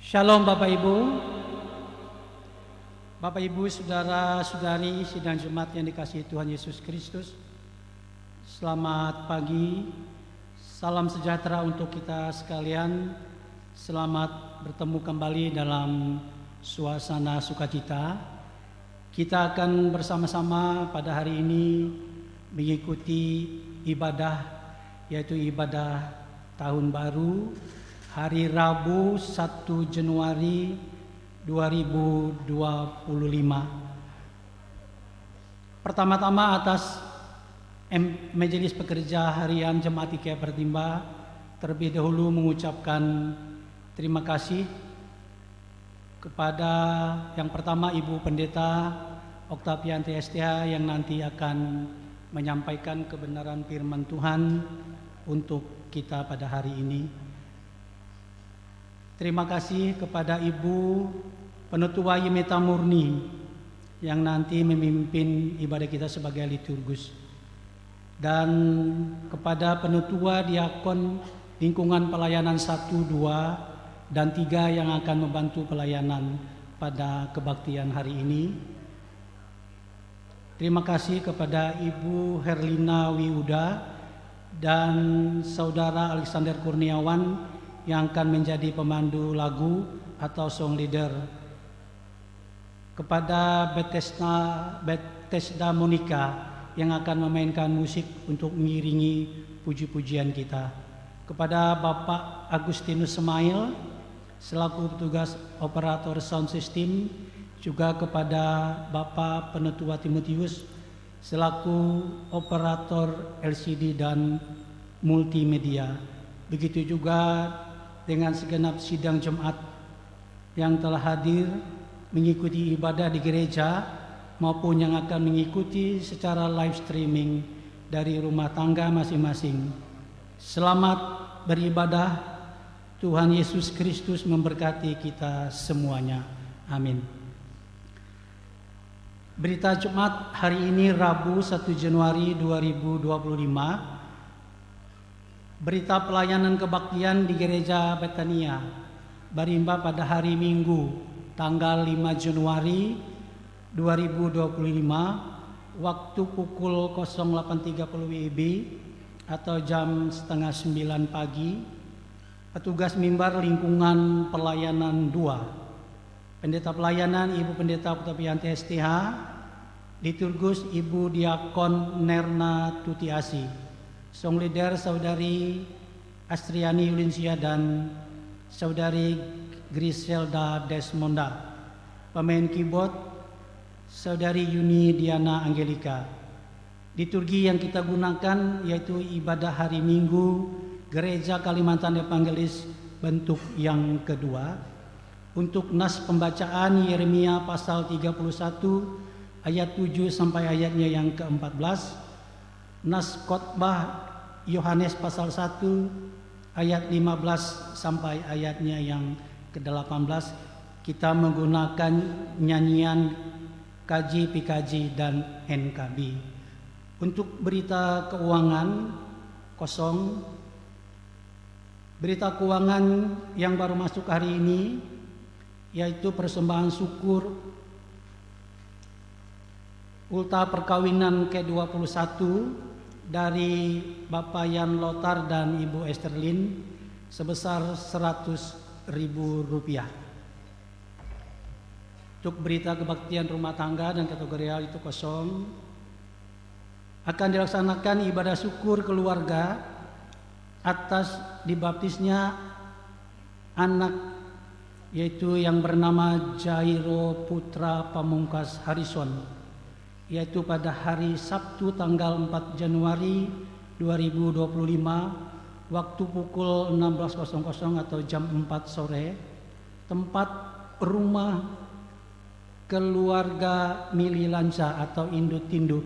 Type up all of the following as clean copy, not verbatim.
Shalom Bapak Ibu, Saudara-saudari sidang Jumat yang dikasihi Tuhan Yesus Kristus. Selamat pagi, salam sejahtera untuk kita sekalian. Selamat bertemu kembali dalam suasana sukacita. Kita akan bersama-sama pada hari ini mengikuti ibadah, yaitu ibadah Tahun Baru, hari Rabu 1 Januari 2025. Pertama-tama atas Majelis Pekerja Harian Jemaat IKEA Pertimba terlebih dahulu mengucapkan terima kasih kepada yang pertama Ibu Pendeta Oktavianti STH yang nanti akan menyampaikan kebenaran firman Tuhan untuk kita pada hari ini. Terima kasih kepada Ibu Penutua Yimeta Murni yang nanti memimpin ibadah kita sebagai liturgus, dan kepada Penutua Diakon lingkungan pelayanan 1, 2, dan 3 yang akan membantu pelayanan pada kebaktian hari ini. Terima kasih kepada Ibu Herlina Wiuda dan Saudara Alexander Kurniawan yang akan menjadi pemandu lagu atau song leader, kepada Bethesda Monica yang akan memainkan musik untuk mengiringi puji-pujian kita, kepada Bapak Agustinus Semail selaku petugas operator sound system, juga kepada Bapak Penutua Timotius selaku operator LCD dan multimedia. Begitu juga dengan segenap sidang Jumat yang telah hadir mengikuti ibadah di gereja maupun yang akan mengikuti secara live streaming dari rumah tangga masing-masing. Selamat beribadah. Tuhan Yesus Kristus memberkati kita semuanya. Amin. Berita Jumat hari ini Rabu 1 Januari 2025. Berita pelayanan kebaktian di Gereja Betania Barimba pada hari Minggu tanggal 5 Januari 2025 waktu pukul 08.30 WIB atau jam setengah 9 pagi. Petugas mimbar lingkungan pelayanan 2, Pendeta pelayanan Ibu Pendeta Oktavianti STH, liturgus Ibu Diakon Nerna Tutiasi, song leader Saudari Astriani Yulinsia dan Saudari Griselda Desmonda, pemain keyboard Saudari Yuni Diana Angelika. Liturgi yang kita gunakan yaitu ibadah hari Minggu Gereja Kalimantan Evangelis bentuk yang kedua. Untuk nas pembacaan Yeremia pasal 31 ayat 7 sampai ayatnya yang ke-14. Nas khotbah Yohanes pasal 1 ayat 15 sampai ayatnya yang ke-18. Kita menggunakan nyanyian KJ, PKJ, dan NKB. Untuk berita keuangan kosong, berita keuangan yang baru masuk hari ini yaitu persembahan syukur ulta perkawinan ke-21 dari Bapak Yan Lotar dan Ibu Esterlin sebesar Rp100.000. Untuk berita kebaktian rumah tangga dan kategorial itu kosong. Akan dilaksanakan ibadah syukur keluarga atas dibaptisnya anak yaitu yang bernama Jairo Putra Pamungkas Harrison, yaitu pada hari Sabtu tanggal 4 Januari 2025 waktu pukul 16.00 atau jam 4 sore. Tempat rumah keluarga Mili Lanca atau Induk Tinduk,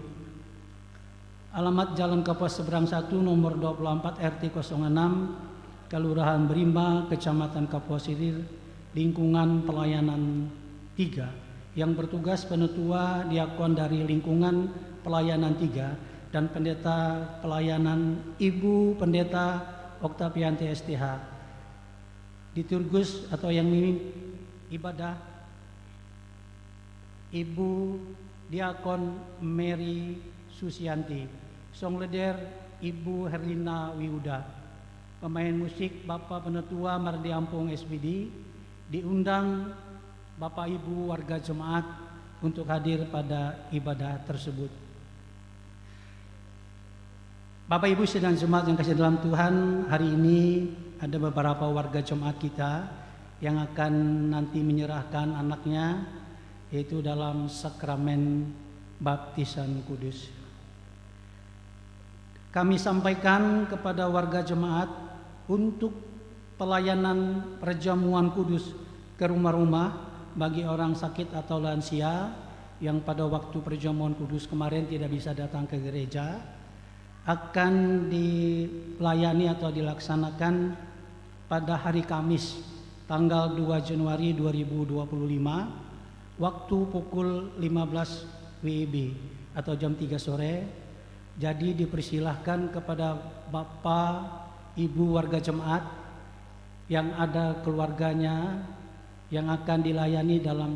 alamat Jalan Kapuas Seberang 1 nomor 24 RT 06 Kelurahan Berimba, Kecamatan Kapuas Sirir, lingkungan pelayanan 3, yang bertugas penutua diakon dari lingkungan pelayanan 3 dan pendeta pelayanan Ibu Pendeta Oktavianti STH. liturgus atau yang memimpin ibadah Ibu Diakon Mary Susianti, Songleder Ibu Herlina Wiuda, pemain musik Bapak Penetua Mardi Ampung SPD, diundang Bapak Ibu warga jemaat untuk hadir pada ibadah tersebut. Bapak Ibu sedang jemaat yang kasih dalam Tuhan, hari ini ada beberapa warga jemaat kita yang akan nanti menyerahkan anaknya, yaitu dalam sakramen baptisan kudus. Kami sampaikan kepada warga jemaat untuk pelayanan perjamuan kudus ke rumah-rumah bagi orang sakit atau lansia yang pada waktu perjamuan kudus kemarin tidak bisa datang ke gereja, akan dilayani atau dilaksanakan pada hari Kamis tanggal 2 Januari 2025 waktu pukul 15 WIB atau jam 3 sore. Jadi dipersilahkan kepada Bapak Ibu warga jemaat yang ada keluarganya yang akan dilayani dalam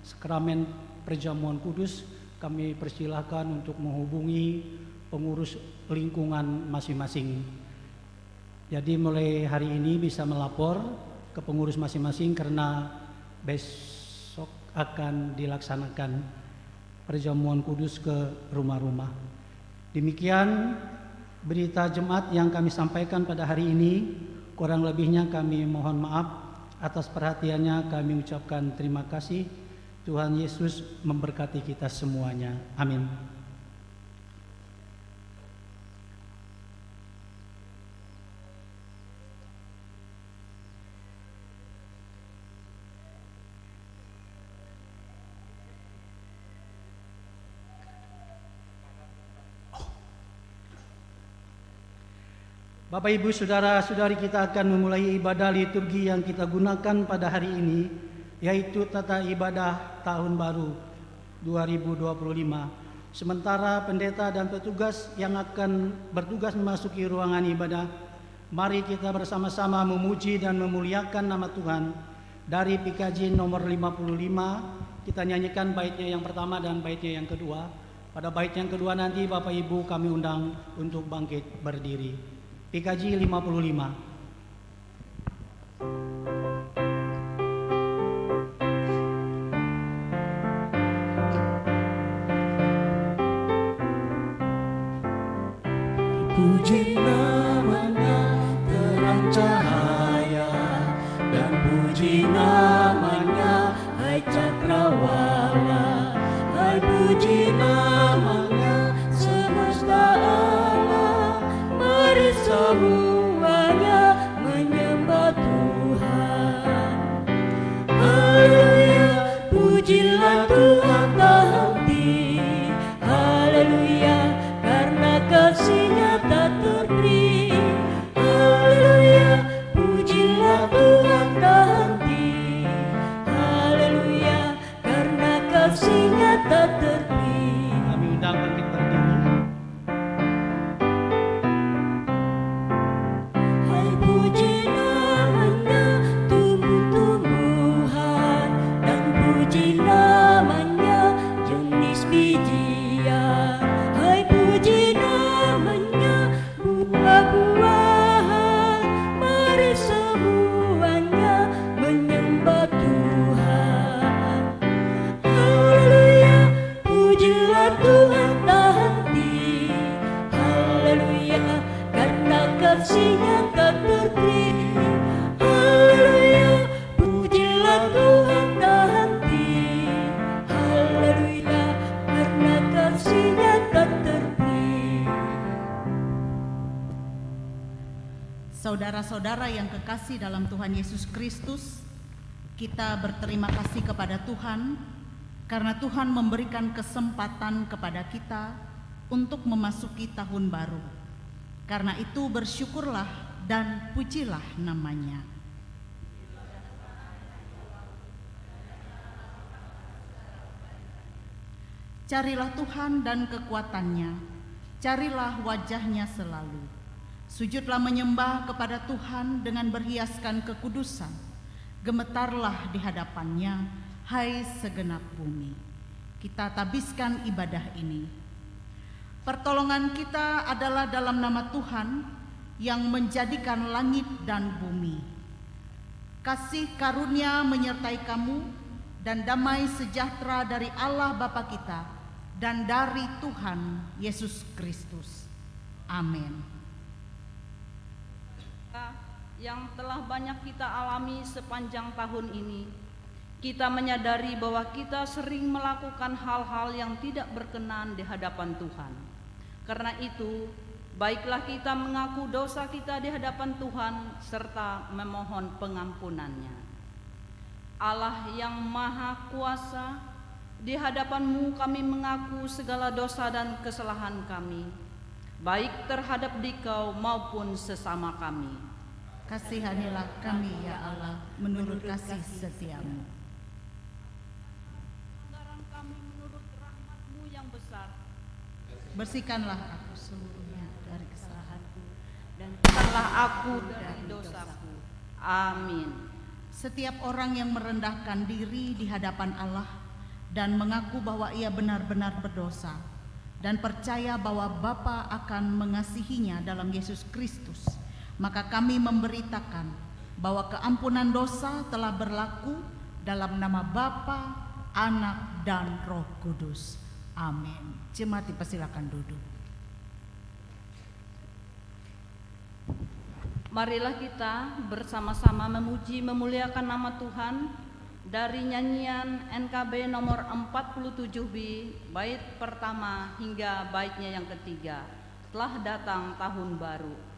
sakramen perjamuan kudus, kami persilahkan untuk menghubungi pengurus lingkungan masing-masing. Jadi mulai hari ini bisa melapor ke pengurus masing-masing karena besok akan dilaksanakan perjamuan kudus ke rumah-rumah. Demikian berita jemaat yang kami sampaikan pada hari ini. Kurang lebihnya kami mohon maaf. Atas perhatiannya kami ucapkan terima kasih. Tuhan Yesus memberkati kita semuanya. Amin. Bapak Ibu Saudara-saudari, kita akan memulai ibadah liturgi yang kita gunakan pada hari ini, yaitu tata ibadah Tahun Baru 2025. Sementara pendeta dan petugas yang akan bertugas memasuki ruangan ibadah, mari kita bersama-sama memuji dan memuliakan nama Tuhan. Dari PKJ nomor 55, kita nyanyikan baitnya yang pertama dan baitnya yang kedua. Pada bait yang kedua nanti Bapak Ibu kami undang untuk bangkit berdiri. PKJ 55. Puji namanya terang cahaya, dan puji namanya hai cakrawala, hai puji namanya semesta alam. Mari semuanya menyembah Tuhan. Haleluya, pujilah Tuhan tak henti. Haleluya, karena kasih-Nya tak terberi. Haleluya, pujilah Tuhan tak henti. Haleluya, karena kasih-Nya tak terberi. Kami undang bangkit berdiri. Hai puji namanya tumbuh-tumbuhan, dan puji namanya jenis bijian. Hai puji namanya buah-buahan. Mari semuanya menyembah Tuhan. Haleluya, pujilah Tuhan tak henti. Haleluya, karena kasih-Nya tak terberi. Haleluya, pujilah Tuhan tak henti. Haleluya, karena kasih-Nya tak terberi. Saudara-saudara yang kekasih dalam Tuhan Yesus Kristus, kita berterima kasih kepada Tuhan karena Tuhan memberikan kesempatan kepada kita untuk memasuki tahun baru. Karena itu bersyukurlah dan pujilah namanya. Carilah Tuhan dan kekuatannya, carilah wajah-Nya selalu. Sujudlah menyembah kepada Tuhan dengan berhiaskan kekudusan. Gemetarlah di hadapannya, hai segenap bumi. Kita tabiskan ibadah ini. Pertolongan kita adalah dalam nama Tuhan yang menjadikan langit dan bumi. Kasih karunia menyertai kamu dan damai sejahtera dari Allah Bapa kita dan dari Tuhan Yesus Kristus. Amin. Yang telah banyak kita alami sepanjang tahun ini, kita menyadari bahwa kita sering melakukan hal-hal yang tidak berkenan di hadapan Tuhan. Karena itu, baiklah kita mengaku dosa kita di hadapan Tuhan serta memohon pengampunannya. Allah yang Maha Kuasa, di hadapan-Mu kami mengaku segala dosa dan kesalahan kami, baik terhadap Dikau maupun sesama kami. Kasihanilah kami ya Allah menurut kasih setia-Mu. Pelanggaran kami menurut rahmat-Mu yang besar. Bersihkanlah aku seluruhnya dari kesalahanku dan Bukanlah aku dari dosaku. Amin. setiap orang yang merendahkan diri di hadapan Allah dan mengaku bahwa ia benar-benar berdosa dan percaya bahwa Bapa akan mengasihinya dalam Yesus Kristus, maka kami memberitakan bahwa keampunan dosa telah berlaku dalam nama Bapa, Anak, dan Roh Kudus. Amin. Jemaat dipersilakan duduk. Marilah kita bersama-sama memuji memuliakan nama Tuhan dari nyanyian NKB nomor 47B, bait pertama hingga baitnya yang ketiga. Telah datang tahun baru.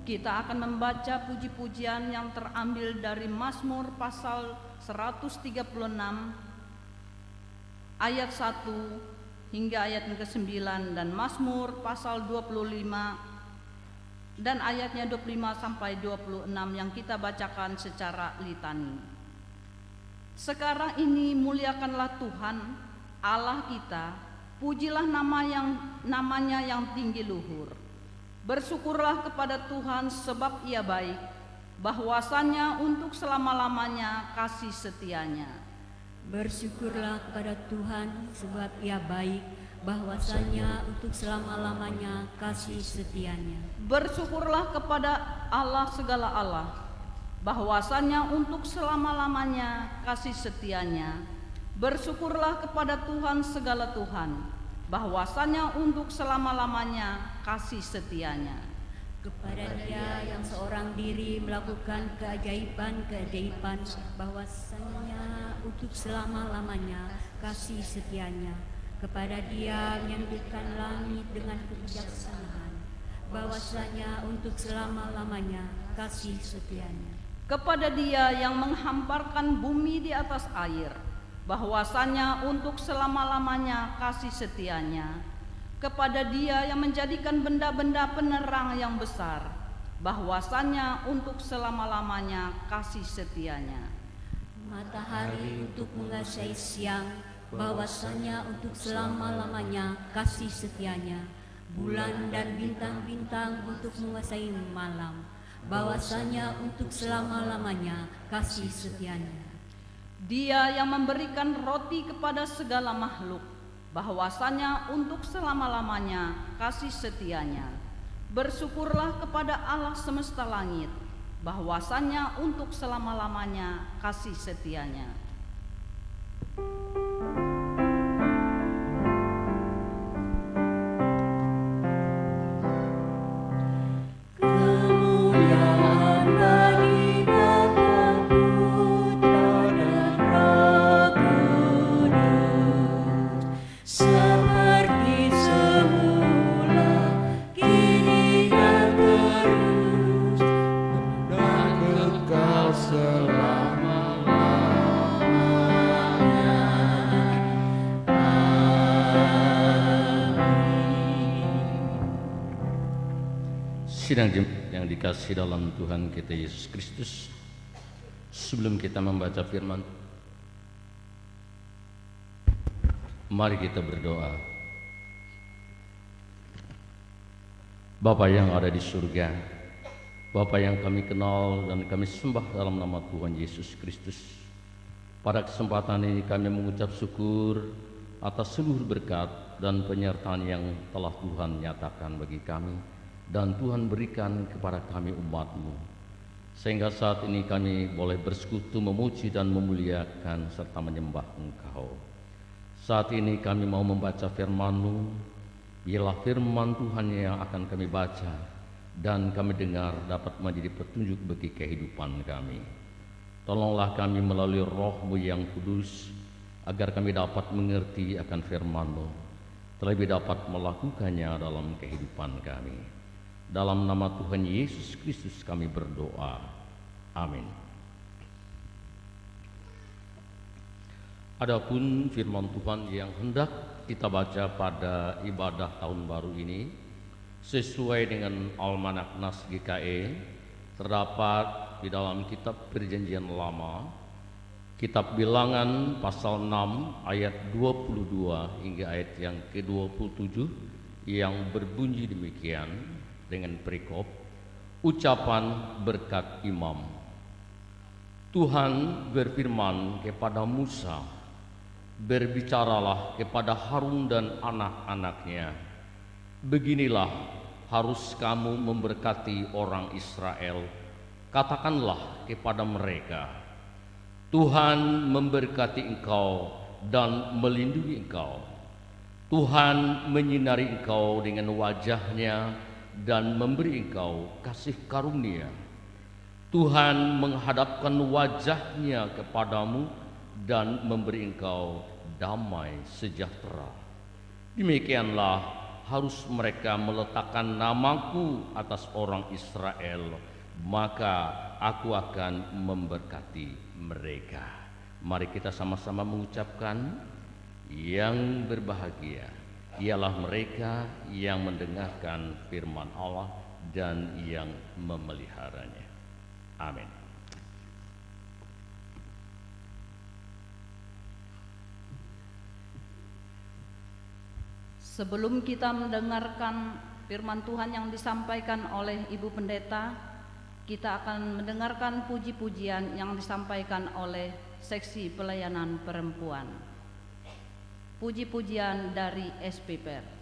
Kita akan membaca puji-pujian yang terambil dari Mazmur pasal 136 ayat 1 hingga ayat yang ke-9 dan Mazmur pasal 25 dan ayatnya 25 sampai 26 yang kita bacakan secara litani. Sekarang ini muliakanlah Tuhan Allah kita, pujilah namanya yang tinggi luhur. Bersyukurlah kepada Tuhan sebab Ia baik, bahwasannya untuk selama-lamanya kasih setianya. Bersyukurlah kepada Tuhan sebab Ia baik, bahwasanya untuk selama-lamanya kasih setianya. Bersyukurlah kepada Allah segala Allah, bahwasannya untuk selama-lamanya kasih setianya. Bersyukurlah kepada Tuhan segala Tuhan, bahwasannya untuk selama-lamanya kasih setianya. Kepada Dia yang seorang diri melakukan keajaiban-keajaiban, bahwasanya untuk selama-lamanya kasih setianya. Kepada Dia menyandukkan langit dengan kebijaksanaan, bahwasanya untuk selama-lamanya kasih setianya. Kepada Dia yang menghamparkan bumi di atas air, bahwasanya untuk selama-lamanya kasih setianya. Kepada Dia yang menjadikan benda-benda penerang yang besar, bahwasanya untuk selama-lamanya kasih setianya. Matahari untuk menguasai siang, bahwasanya untuk selama-lamanya kasih setianya. Bulan dan bintang-bintang untuk menguasai malam, bahwasanya untuk selama-lamanya kasih setianya. Dia yang memberikan roti kepada segala makhluk, bahwasanya untuk selama-lamanya kasih setianya. Bersyukurlah kepada Allah semesta langit, bahwasanya untuk selama-lamanya kasih setianya. Kemuliaan bagi Bapa, Putra, dan Roh Kudus, seperti semula, kini dan terus, dan kekal selama-lamanya. Sidang jemaat yang dikasihi dalam Tuhan kita Yesus Kristus, sebelum kita membaca firman, mari kita berdoa. Bapa yang ada di surga, Bapa yang kami kenal dan kami sembah dalam nama Tuhan Yesus Kristus, pada kesempatan ini kami mengucap syukur atas seluruh berkat dan penyertaan yang telah Tuhan nyatakan bagi kami dan Tuhan berikan kepada kami umat-Mu, sehingga saat ini kami boleh bersekutu memuji dan memuliakan serta menyembah Engkau. Saat ini kami mau membaca firman-Mu, biarlah firman Tuhan yang akan kami baca dan kami dengar dapat menjadi petunjuk bagi kehidupan kami. Tolonglah kami melalui Roh-Mu yang kudus, agar kami dapat mengerti akan firman-Mu, terlebih dapat melakukannya dalam kehidupan kami. Dalam nama Tuhan Yesus Kristus kami berdoa. Amin. Adapun firman Tuhan yang hendak kita baca pada ibadah tahun baru ini, sesuai dengan Almanak Nas GKE, terdapat di dalam kitab Perjanjian Lama, kitab Bilangan pasal 6 ayat 22 hingga ayat yang ke-27, yang berbunyi demikian dengan perikop ucapan berkat imam. Tuhan berfirman kepada Musa, berbicaralah kepada Harun dan anak-anaknya, beginilah harus kamu memberkati orang Israel. Katakanlah kepada mereka, Tuhan memberkati engkau dan melindungi engkau. Tuhan menyinari engkau dengan wajahnya dan memberi engkau kasih karunia. Tuhan menghadapkan wajahnya kepadamu dan memberi engkau damai sejahtera. Demikianlah harus mereka meletakkan namaku atas orang Israel, maka aku akan memberkati mereka. Mari kita sama-sama mengucapkan, yang berbahagia ialah mereka yang mendengarkan firman Allah dan yang memeliharanya. Amin. Sebelum kita mendengarkan firman Tuhan yang disampaikan oleh Ibu Pendeta, kita akan mendengarkan puji-pujian yang disampaikan oleh seksi pelayanan perempuan. Puji-pujian dari SPPR.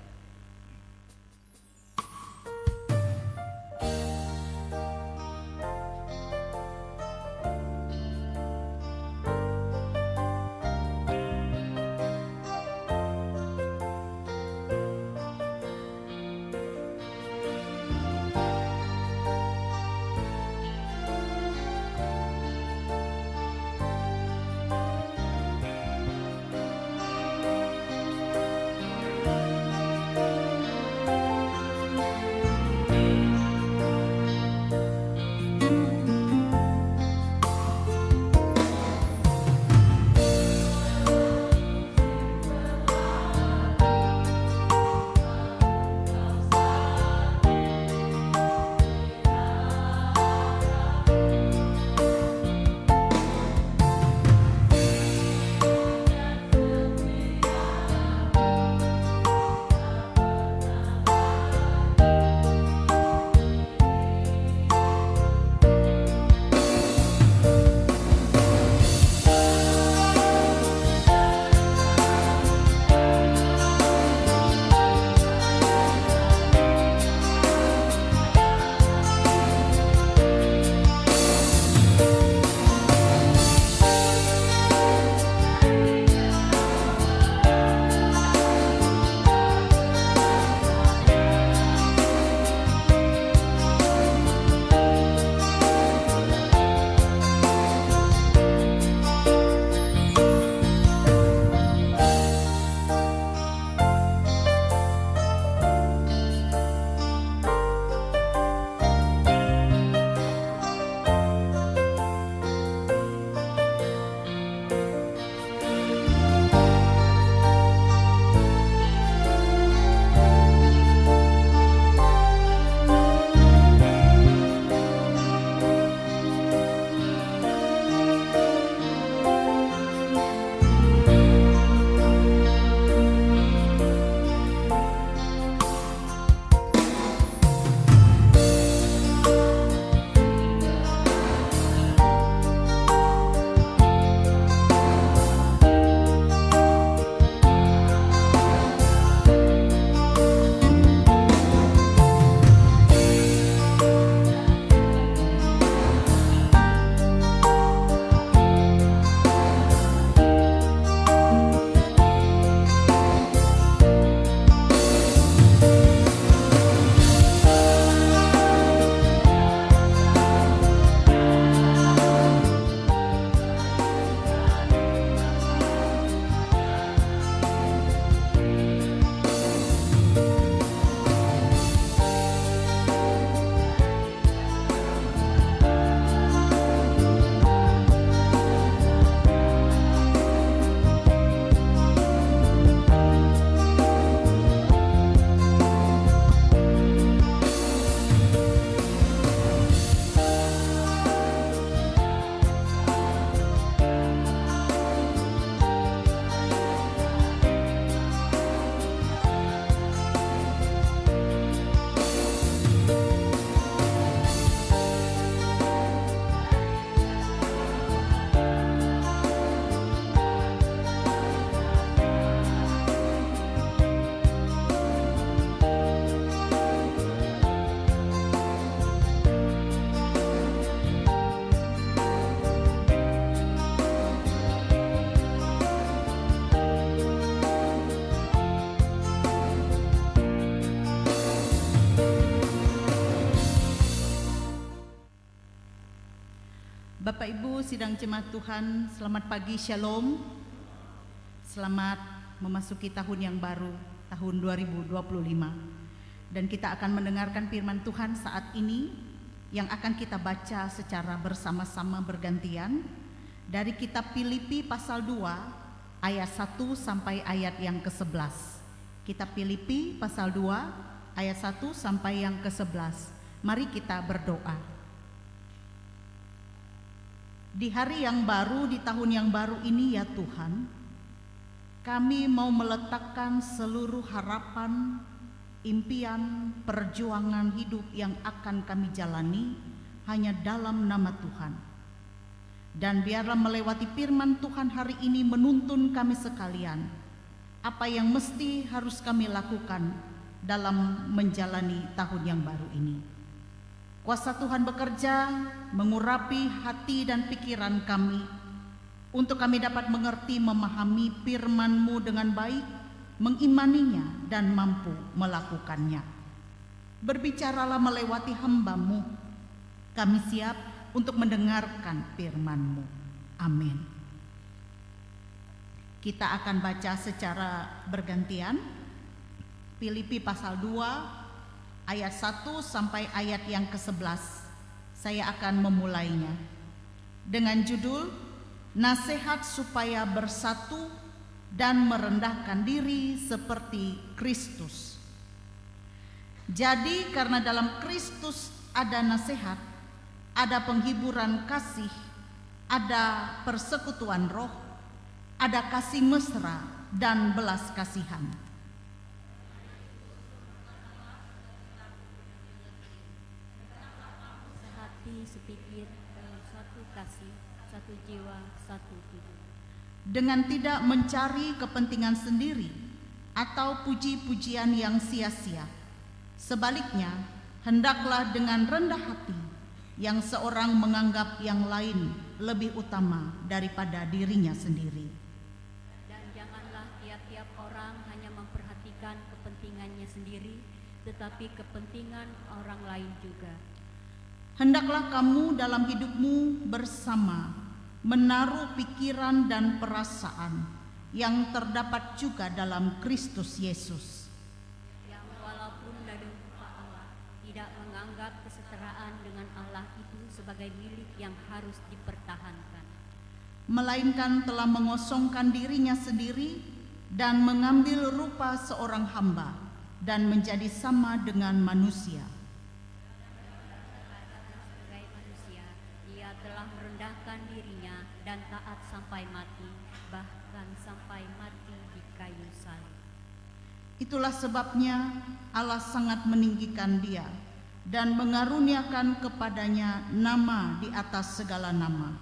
Bapak Ibu sidang jemaat Tuhan, selamat pagi, Shalom. Selamat memasuki tahun yang baru, tahun 2025. Dan kita akan mendengarkan firman Tuhan saat ini yang akan kita baca secara bersama-sama bergantian dari kitab Filipi pasal 2 ayat 1 sampai ayat yang ke-11. Kitab Filipi pasal 2 ayat 1 sampai yang ke-11. Mari kita berdoa. Di hari yang baru, di tahun yang baru ini ya Tuhan, kami mau meletakkan seluruh harapan, impian, perjuangan hidup yang akan kami jalani hanya dalam nama Tuhan. Dan biarlah melewati firman Tuhan hari ini menuntun kami sekalian apa yang mesti harus kami lakukan dalam menjalani tahun yang baru ini. Kuasa Tuhan bekerja mengurapi hati dan pikiran kami untuk kami dapat mengerti, memahami firman-Mu dengan baik, mengimaninya dan mampu melakukannya. Berbicaralah melewati hamba-Mu. Kami siap untuk mendengarkan firman-Mu. Amin. Kita akan baca secara bergantian Filipi pasal 2 ayat 1 sampai ayat yang ke-11. Saya akan memulainya dengan judul Nasihat supaya bersatu dan merendahkan diri seperti Kristus. Jadi karena dalam Kristus ada nasihat, ada penghiburan kasih, ada persekutuan roh, ada kasih mesra dan belas kasihan. Sehati, sepikir, dalam satu kasih, satu jiwa, satu tujuan. Dengan tidak mencari kepentingan sendiri atau puji-pujian yang sia-sia. Sebaliknya, hendaklah dengan rendah hati yang seorang menganggap yang lain lebih utama daripada dirinya sendiri. Dan janganlah tiap-tiap orang hanya memperhatikan kepentingannya sendiri, tetapi kepentingan orang lain juga. Hendaklah kamu dalam hidupmu bersama menaruh pikiran dan perasaan yang terdapat juga dalam Kristus Yesus. Yang walaupun dari rupa Allah, tidak menganggap kesetaraan dengan Allah itu sebagai milik yang harus dipertahankan, Melainkan telah mengosongkan dirinya sendiri dan mengambil rupa seorang hamba dan menjadi sama dengan manusia. sebagai manusia, ia telah merendahkan dirinya dan taat sampai mati, bahkan sampai mati di kayu salib. Itulah sebabnya Allah sangat meninggikan dia dan mengaruniakan kepadanya nama di atas segala nama.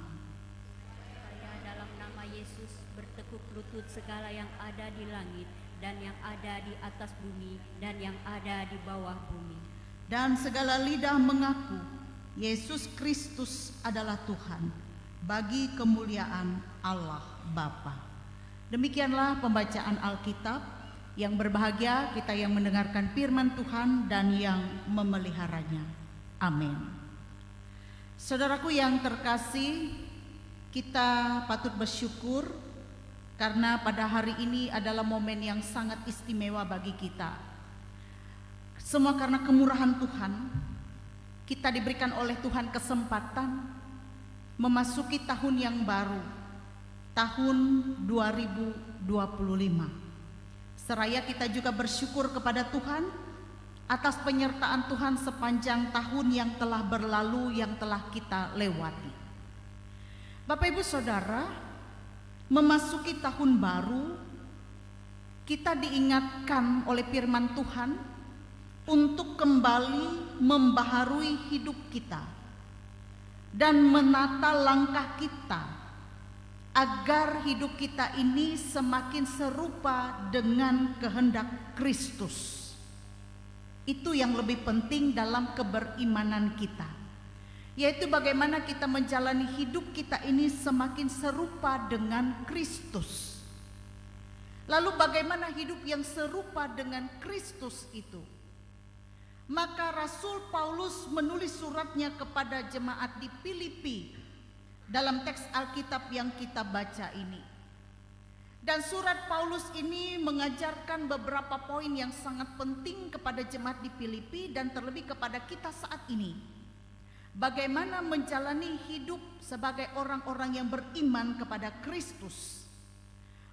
Supaya dalam nama Yesus bertekuk lutut segala yang ada di langit dan yang ada di atas bumi dan yang ada di bawah bumi. Dan segala lidah mengaku Yesus Kristus adalah Tuhan bagi kemuliaan Allah Bapa. Demikianlah pembacaan Alkitab. Yang berbahagia kita yang mendengarkan firman Tuhan dan yang memeliharanya. Amin. Saudaraku yang terkasih, kita patut bersyukur karena pada hari ini adalah momen yang sangat istimewa bagi kita. Semua karena kemurahan Tuhan, kita diberikan oleh Tuhan kesempatan memasuki tahun yang baru, tahun 2025. Seraya kita juga bersyukur kepada Tuhan atas penyertaan Tuhan sepanjang tahun yang telah berlalu, yang telah kita lewati. Bapak Ibu Saudara, memasuki tahun baru, kita diingatkan oleh firman Tuhan untuk kembali membaharui hidup kita dan menata langkah kita agar hidup kita ini semakin serupa dengan kehendak Kristus. Itu yang lebih penting dalam keberimanan kita, yaitu bagaimana kita menjalani hidup kita ini semakin serupa dengan Kristus. Lalu bagaimana hidup yang serupa dengan Kristus itu? Maka Rasul Paulus menulis suratnya kepada jemaat di Filipi dalam teks Alkitab yang kita baca ini. Dan surat Paulus ini mengajarkan beberapa poin yang sangat penting kepada jemaat di Filipi dan terlebih kepada kita saat ini. Bagaimana menjalani hidup sebagai orang-orang yang beriman kepada Kristus.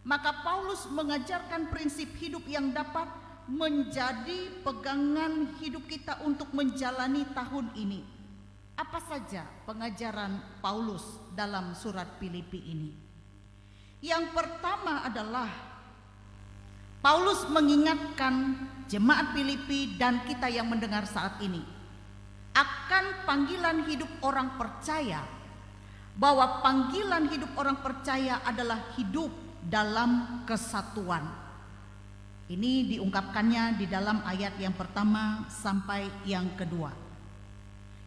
Maka Paulus mengajarkan prinsip hidup yang dapat menjadi pegangan hidup kita untuk menjalani tahun ini. Apa saja pengajaran Paulus dalam surat Filipi ini? Yang pertama adalah Paulus mengingatkan jemaat Filipi dan kita yang mendengar saat ini akan panggilan hidup orang percaya, bahwa panggilan hidup orang percaya adalah hidup dalam kesatuan. Ini diungkapkannya di dalam ayat yang pertama sampai yang kedua.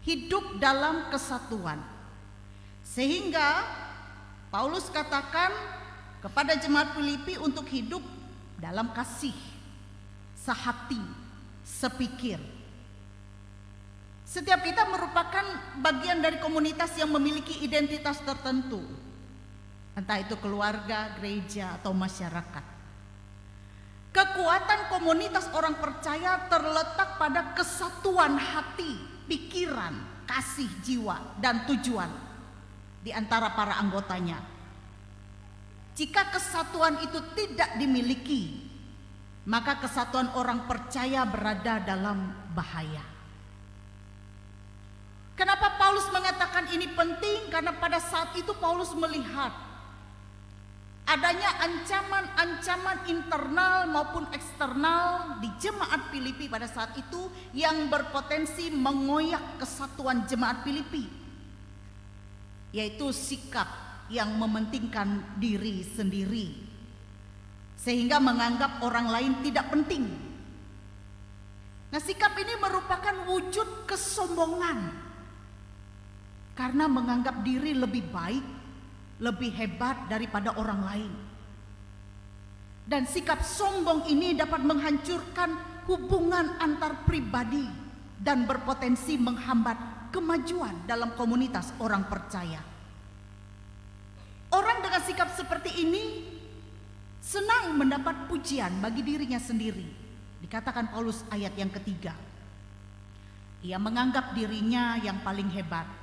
Hidup dalam kesatuan. Sehingga Paulus katakan kepada jemaat Filipi untuk hidup dalam kasih, sehati, sepikir. Setiap kita merupakan bagian dari komunitas yang memiliki identitas tertentu, entah itu keluarga, gereja, atau masyarakat. Kekuatan komunitas orang percaya terletak pada kesatuan hati, pikiran, kasih jiwa, dan tujuan di antara para anggotanya. Jika kesatuan itu tidak dimiliki, maka kesatuan orang percaya berada dalam bahaya. Kenapa Paulus mengatakan ini penting? Karena pada saat itu Paulus melihat adanya ancaman-ancaman internal maupun eksternal di jemaat Filipi pada saat itu yang berpotensi mengoyak kesatuan jemaat Filipi, yaitu sikap yang mementingkan diri sendiri sehingga menganggap orang lain tidak penting. Nah, sikap ini merupakan wujud kesombongan karena menganggap diri lebih baik, lebih hebat daripada orang lain. Dan sikap sombong ini dapat menghancurkan hubungan antar pribadi dan berpotensi menghambat kemajuan dalam komunitas orang percaya. Orang dengan sikap seperti ini senang mendapat pujian bagi dirinya sendiri. Dikatakan Paulus ayat yang ketiga. Ia menganggap dirinya yang paling hebat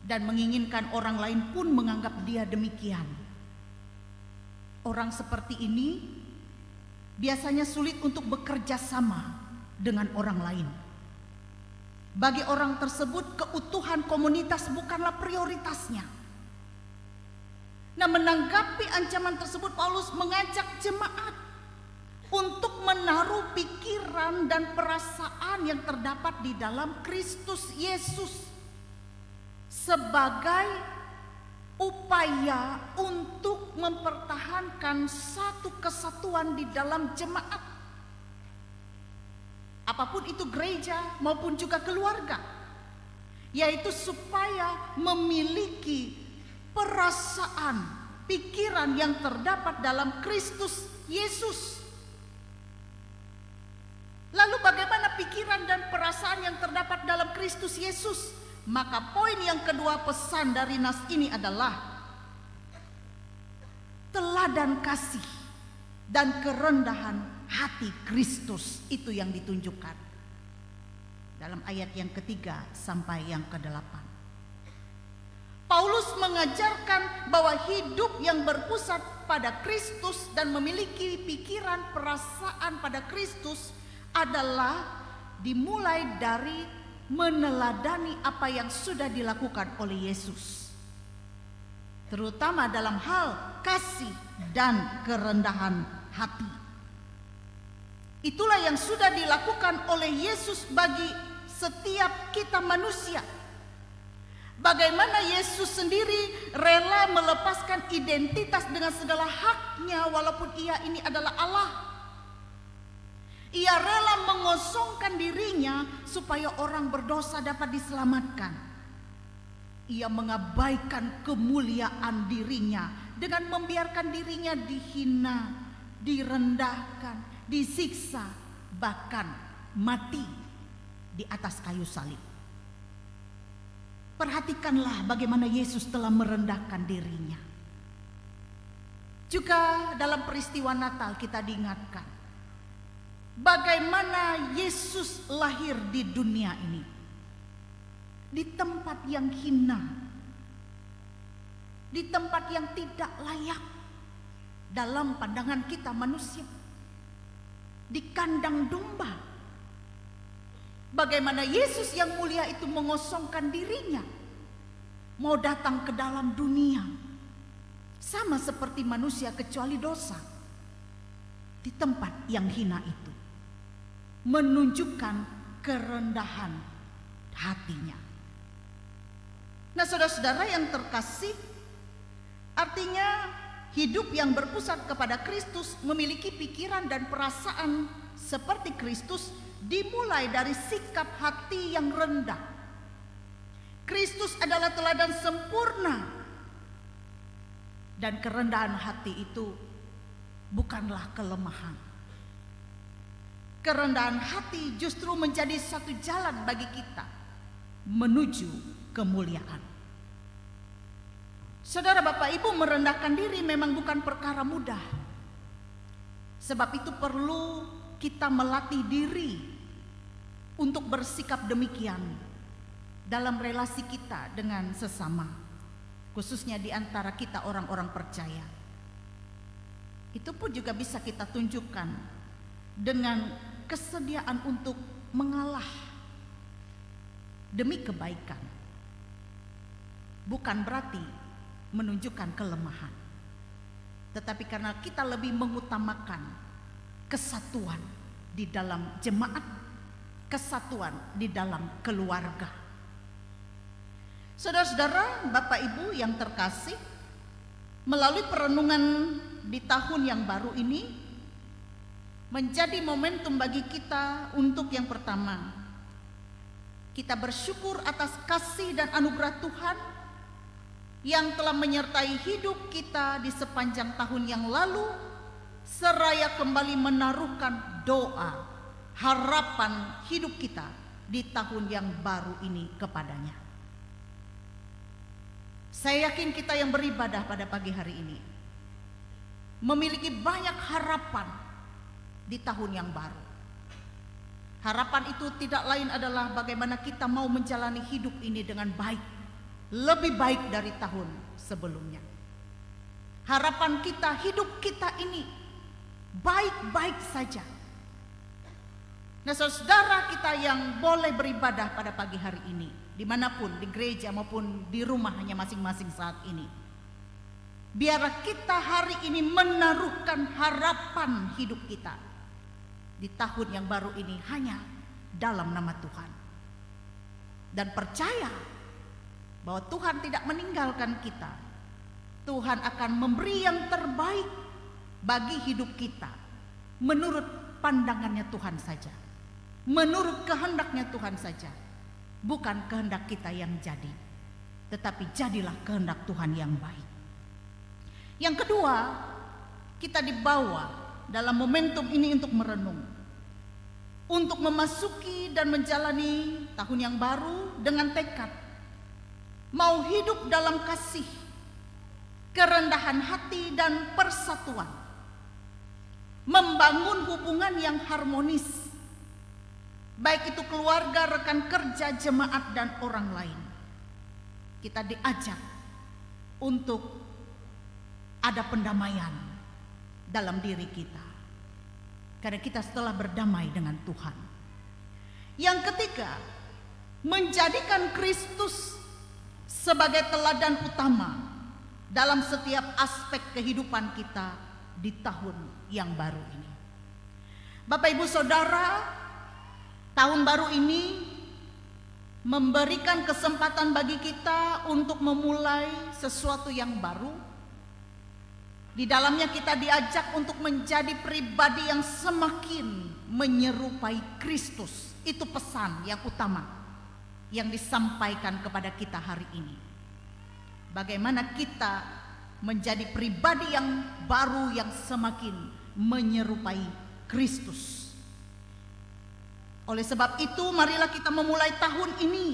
dan menginginkan orang lain pun menganggap dia demikian. Orang seperti ini biasanya sulit untuk bekerja sama dengan orang lain. Bagi orang tersebut, keutuhan komunitas bukanlah prioritasnya. Nah, menanggapi ancaman tersebut, Paulus mengajak jemaat untuk menaruh pikiran dan perasaan yang terdapat di dalam Kristus Yesus sebagai upaya untuk mempertahankan satu kesatuan di dalam jemaat, apapun itu gereja maupun juga keluarga, yaitu supaya memiliki perasaan, pikiran yang terdapat dalam Kristus Yesus. Lalu bagaimana pikiran dan perasaan yang terdapat dalam Kristus Yesus? Maka poin yang kedua pesan dari nas ini adalah teladan kasih dan kerendahan hati Kristus, itu yang ditunjukkan dalam ayat yang ketiga sampai yang ke-8. Paulus mengajarkan bahwa hidup yang berpusat pada Kristus dan memiliki pikiran perasaan pada Kristus adalah dimulai dari meneladani apa yang sudah dilakukan oleh Yesus, terutama dalam hal kasih dan kerendahan hati. Itulah yang sudah dilakukan oleh Yesus bagi setiap kita manusia. Bagaimana Yesus sendiri rela melepaskan identitas dengan segala haknya walaupun ia ini adalah Allah. Ia rela mengosongkan dirinya supaya orang berdosa dapat diselamatkan. Ia mengabaikan kemuliaan dirinya dengan membiarkan dirinya dihina, direndahkan, disiksa, bahkan mati di atas kayu salib. Perhatikanlah bagaimana Yesus telah merendahkan dirinya. Juga dalam peristiwa Natal kita diingatkan bagaimana Yesus lahir di dunia ini, di tempat yang hina, di tempat yang tidak layak dalam pandangan kita manusia, di kandang domba. Bagaimana Yesus yang mulia itu mengosongkan dirinya, mau datang ke dalam dunia, sama seperti manusia kecuali dosa. di tempat yang hina itu, menunjukkan kerendahan hatinya. Nah, saudara-saudara yang terkasih, artinya hidup yang berpusat kepada Kristus, memiliki pikiran dan perasaan seperti Kristus, dimulai dari sikap hati yang rendah. Kristus adalah teladan sempurna, dan kerendahan hati itu bukanlah kelemahan. Kerendahan hati justru menjadi satu jalan bagi kita menuju kemuliaan. Saudara, Bapak Ibu, merendahkan diri memang bukan perkara mudah. Sebab itu perlu kita melatih diri untuk bersikap demikian dalam relasi kita dengan sesama, khususnya di antara kita orang-orang percaya. Itu pun juga bisa kita tunjukkan dengan kesediaan untuk mengalah demi kebaikan. Bukan berarti menunjukkan kelemahan, tetapi karena kita lebih mengutamakan kesatuan di dalam jemaat, kesatuan di dalam keluarga. Saudara-saudara, Bapak Ibu yang terkasih, melalui perenungan di tahun yang baru ini menjadi momentum bagi kita untuk yang pertama, kita bersyukur atas kasih dan anugerah Tuhan yang telah menyertai hidup kita di sepanjang tahun yang lalu, seraya kembali menaruhkan doa, harapan hidup kita di tahun yang baru ini kepadanya. Saya yakin kita yang beribadah pada pagi hari ini memiliki banyak harapan di tahun yang baru. Harapan itu tidak lain adalah bagaimana kita mau menjalani hidup ini dengan baik, lebih baik dari tahun sebelumnya. Harapan kita, hidup kita ini baik-baik saja. Nah, saudara kita yang boleh beribadah pada pagi hari ini, dimanapun, di gereja maupun di rumahnya masing-masing saat ini, biarlah kita hari ini menaruhkan harapan hidup kita di tahun yang baru ini hanya dalam nama Tuhan, dan percaya bahwa Tuhan tidak meninggalkan kita. Tuhan akan memberi yang terbaik bagi hidup kita menurut pandangannya Tuhan saja, menurut kehendaknya Tuhan saja. Bukan kehendak kita yang jadi, tetapi jadilah kehendak Tuhan yang baik. Yang kedua, kita dibawa dalam momentum ini untuk merenung, untuk memasuki dan menjalani tahun yang baru dengan tekad mau hidup dalam kasih, kerendahan hati dan persatuan, membangun hubungan yang harmonis, baik itu keluarga, rekan kerja, jemaat dan orang lain. Kita diajak untuk ada pendamaian dalam diri kita, karena kita setelah berdamai dengan Tuhan. Yang ketiga, menjadikan Kristus sebagai teladan utama dalam setiap aspek kehidupan kita di tahun yang baru ini. Bapak Ibu Saudara, tahun baru ini memberikan kesempatan bagi kita untuk memulai sesuatu yang baru. Di dalamnya kita diajak untuk menjadi pribadi yang semakin menyerupai Kristus. Itu pesan yang utama yang disampaikan kepada kita hari ini. Bagaimana kita menjadi pribadi yang baru yang semakin menyerupai Kristus. Oleh sebab itu, marilah kita memulai tahun ini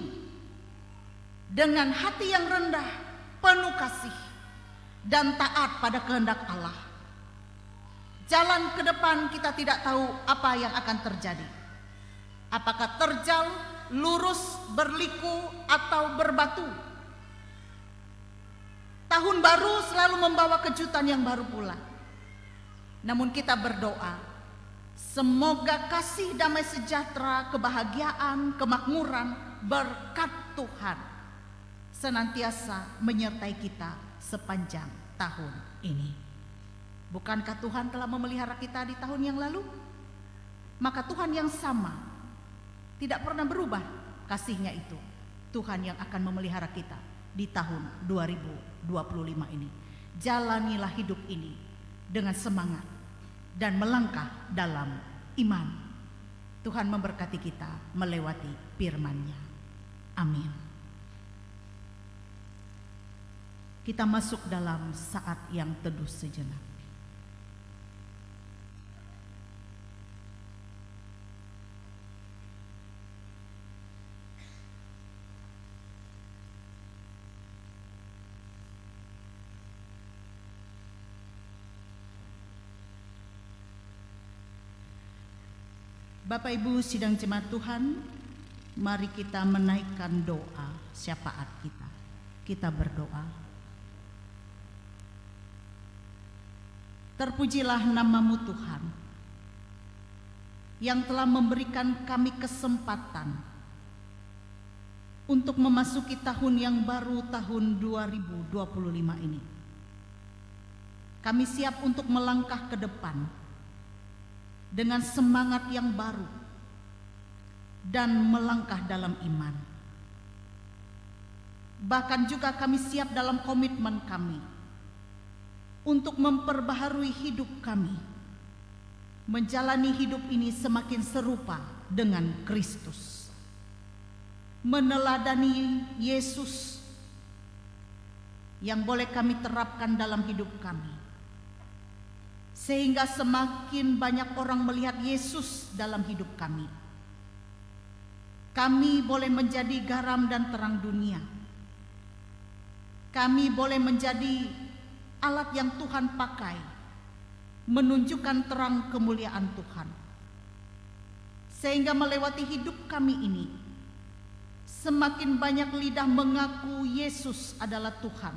dengan hati yang rendah, penuh kasih dan taat pada kehendak Allah. Jalan ke depan kita tidak tahu apa yang akan terjadi. Apakah terjal, lurus, berliku, atau berbatu. Tahun baru selalu membawa kejutan yang baru pula. Namun kita berdoa, semoga kasih, damai sejahtera, kebahagiaan, kemakmuran, berkat Tuhan senantiasa menyertai kita sepanjang tahun ini. Bukankah Tuhan telah memelihara kita di tahun yang lalu? Maka Tuhan yang sama, tidak pernah berubah kasih-Nya itu. Tuhan yang akan memelihara kita di tahun 2025 ini. Jalanilah hidup ini dengan semangat dan melangkah dalam iman. Tuhan memberkati kita melewati firman-Nya. Amin. Kita masuk dalam saat yang teduh sejenak. Bapak Ibu sidang jemaat Tuhan, mari kita menaikkan doa syafaat kita. Kita berdoa. Terpujilah nama-Mu Tuhan, yang telah memberikan kami kesempatan untuk memasuki tahun yang baru, tahun 2025 ini. Kami siap untuk melangkah ke depan dengan semangat yang baru dan melangkah dalam iman. Bahkan juga kami siap dalam komitmen kami untuk memperbaharui hidup kami, menjalani hidup ini semakin serupa dengan Kristus, meneladani Yesus yang boleh kami terapkan dalam hidup kami, sehingga semakin banyak orang melihat Yesus dalam hidup kami. Kami boleh menjadi garam dan terang dunia. Kami boleh menjadi alat yang Tuhan pakai menunjukkan terang kemuliaan Tuhan, sehingga melewati hidup kami ini semakin banyak lidah mengaku Yesus adalah Tuhan,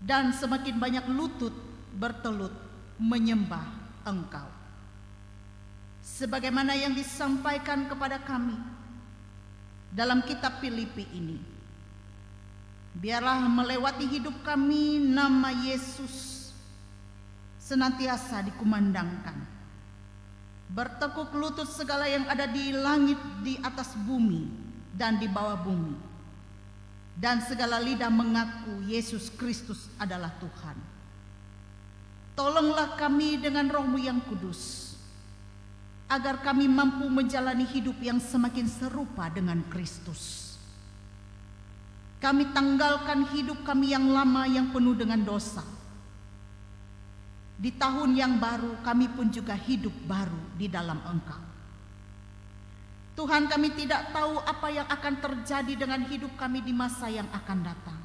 dan semakin banyak lutut bertelut menyembah Engkau. Sebagaimana yang disampaikan kepada kami dalam kitab Filipi ini, biarlah melewati hidup kami nama Yesus senantiasa dikumandangkan, bertekuk lutut segala yang ada di langit, di atas bumi, dan di bawah bumi, dan segala lidah mengaku Yesus Kristus adalah Tuhan. Tolonglah kami dengan Roh-Mu yang kudus, agar kami mampu menjalani hidup yang semakin serupa dengan Kristus. Kami tanggalkan hidup kami yang lama yang penuh dengan dosa. Di tahun yang baru kami pun juga hidup baru di dalam Engkau. Tuhan, kami tidak tahu apa yang akan terjadi dengan hidup kami di masa yang akan datang.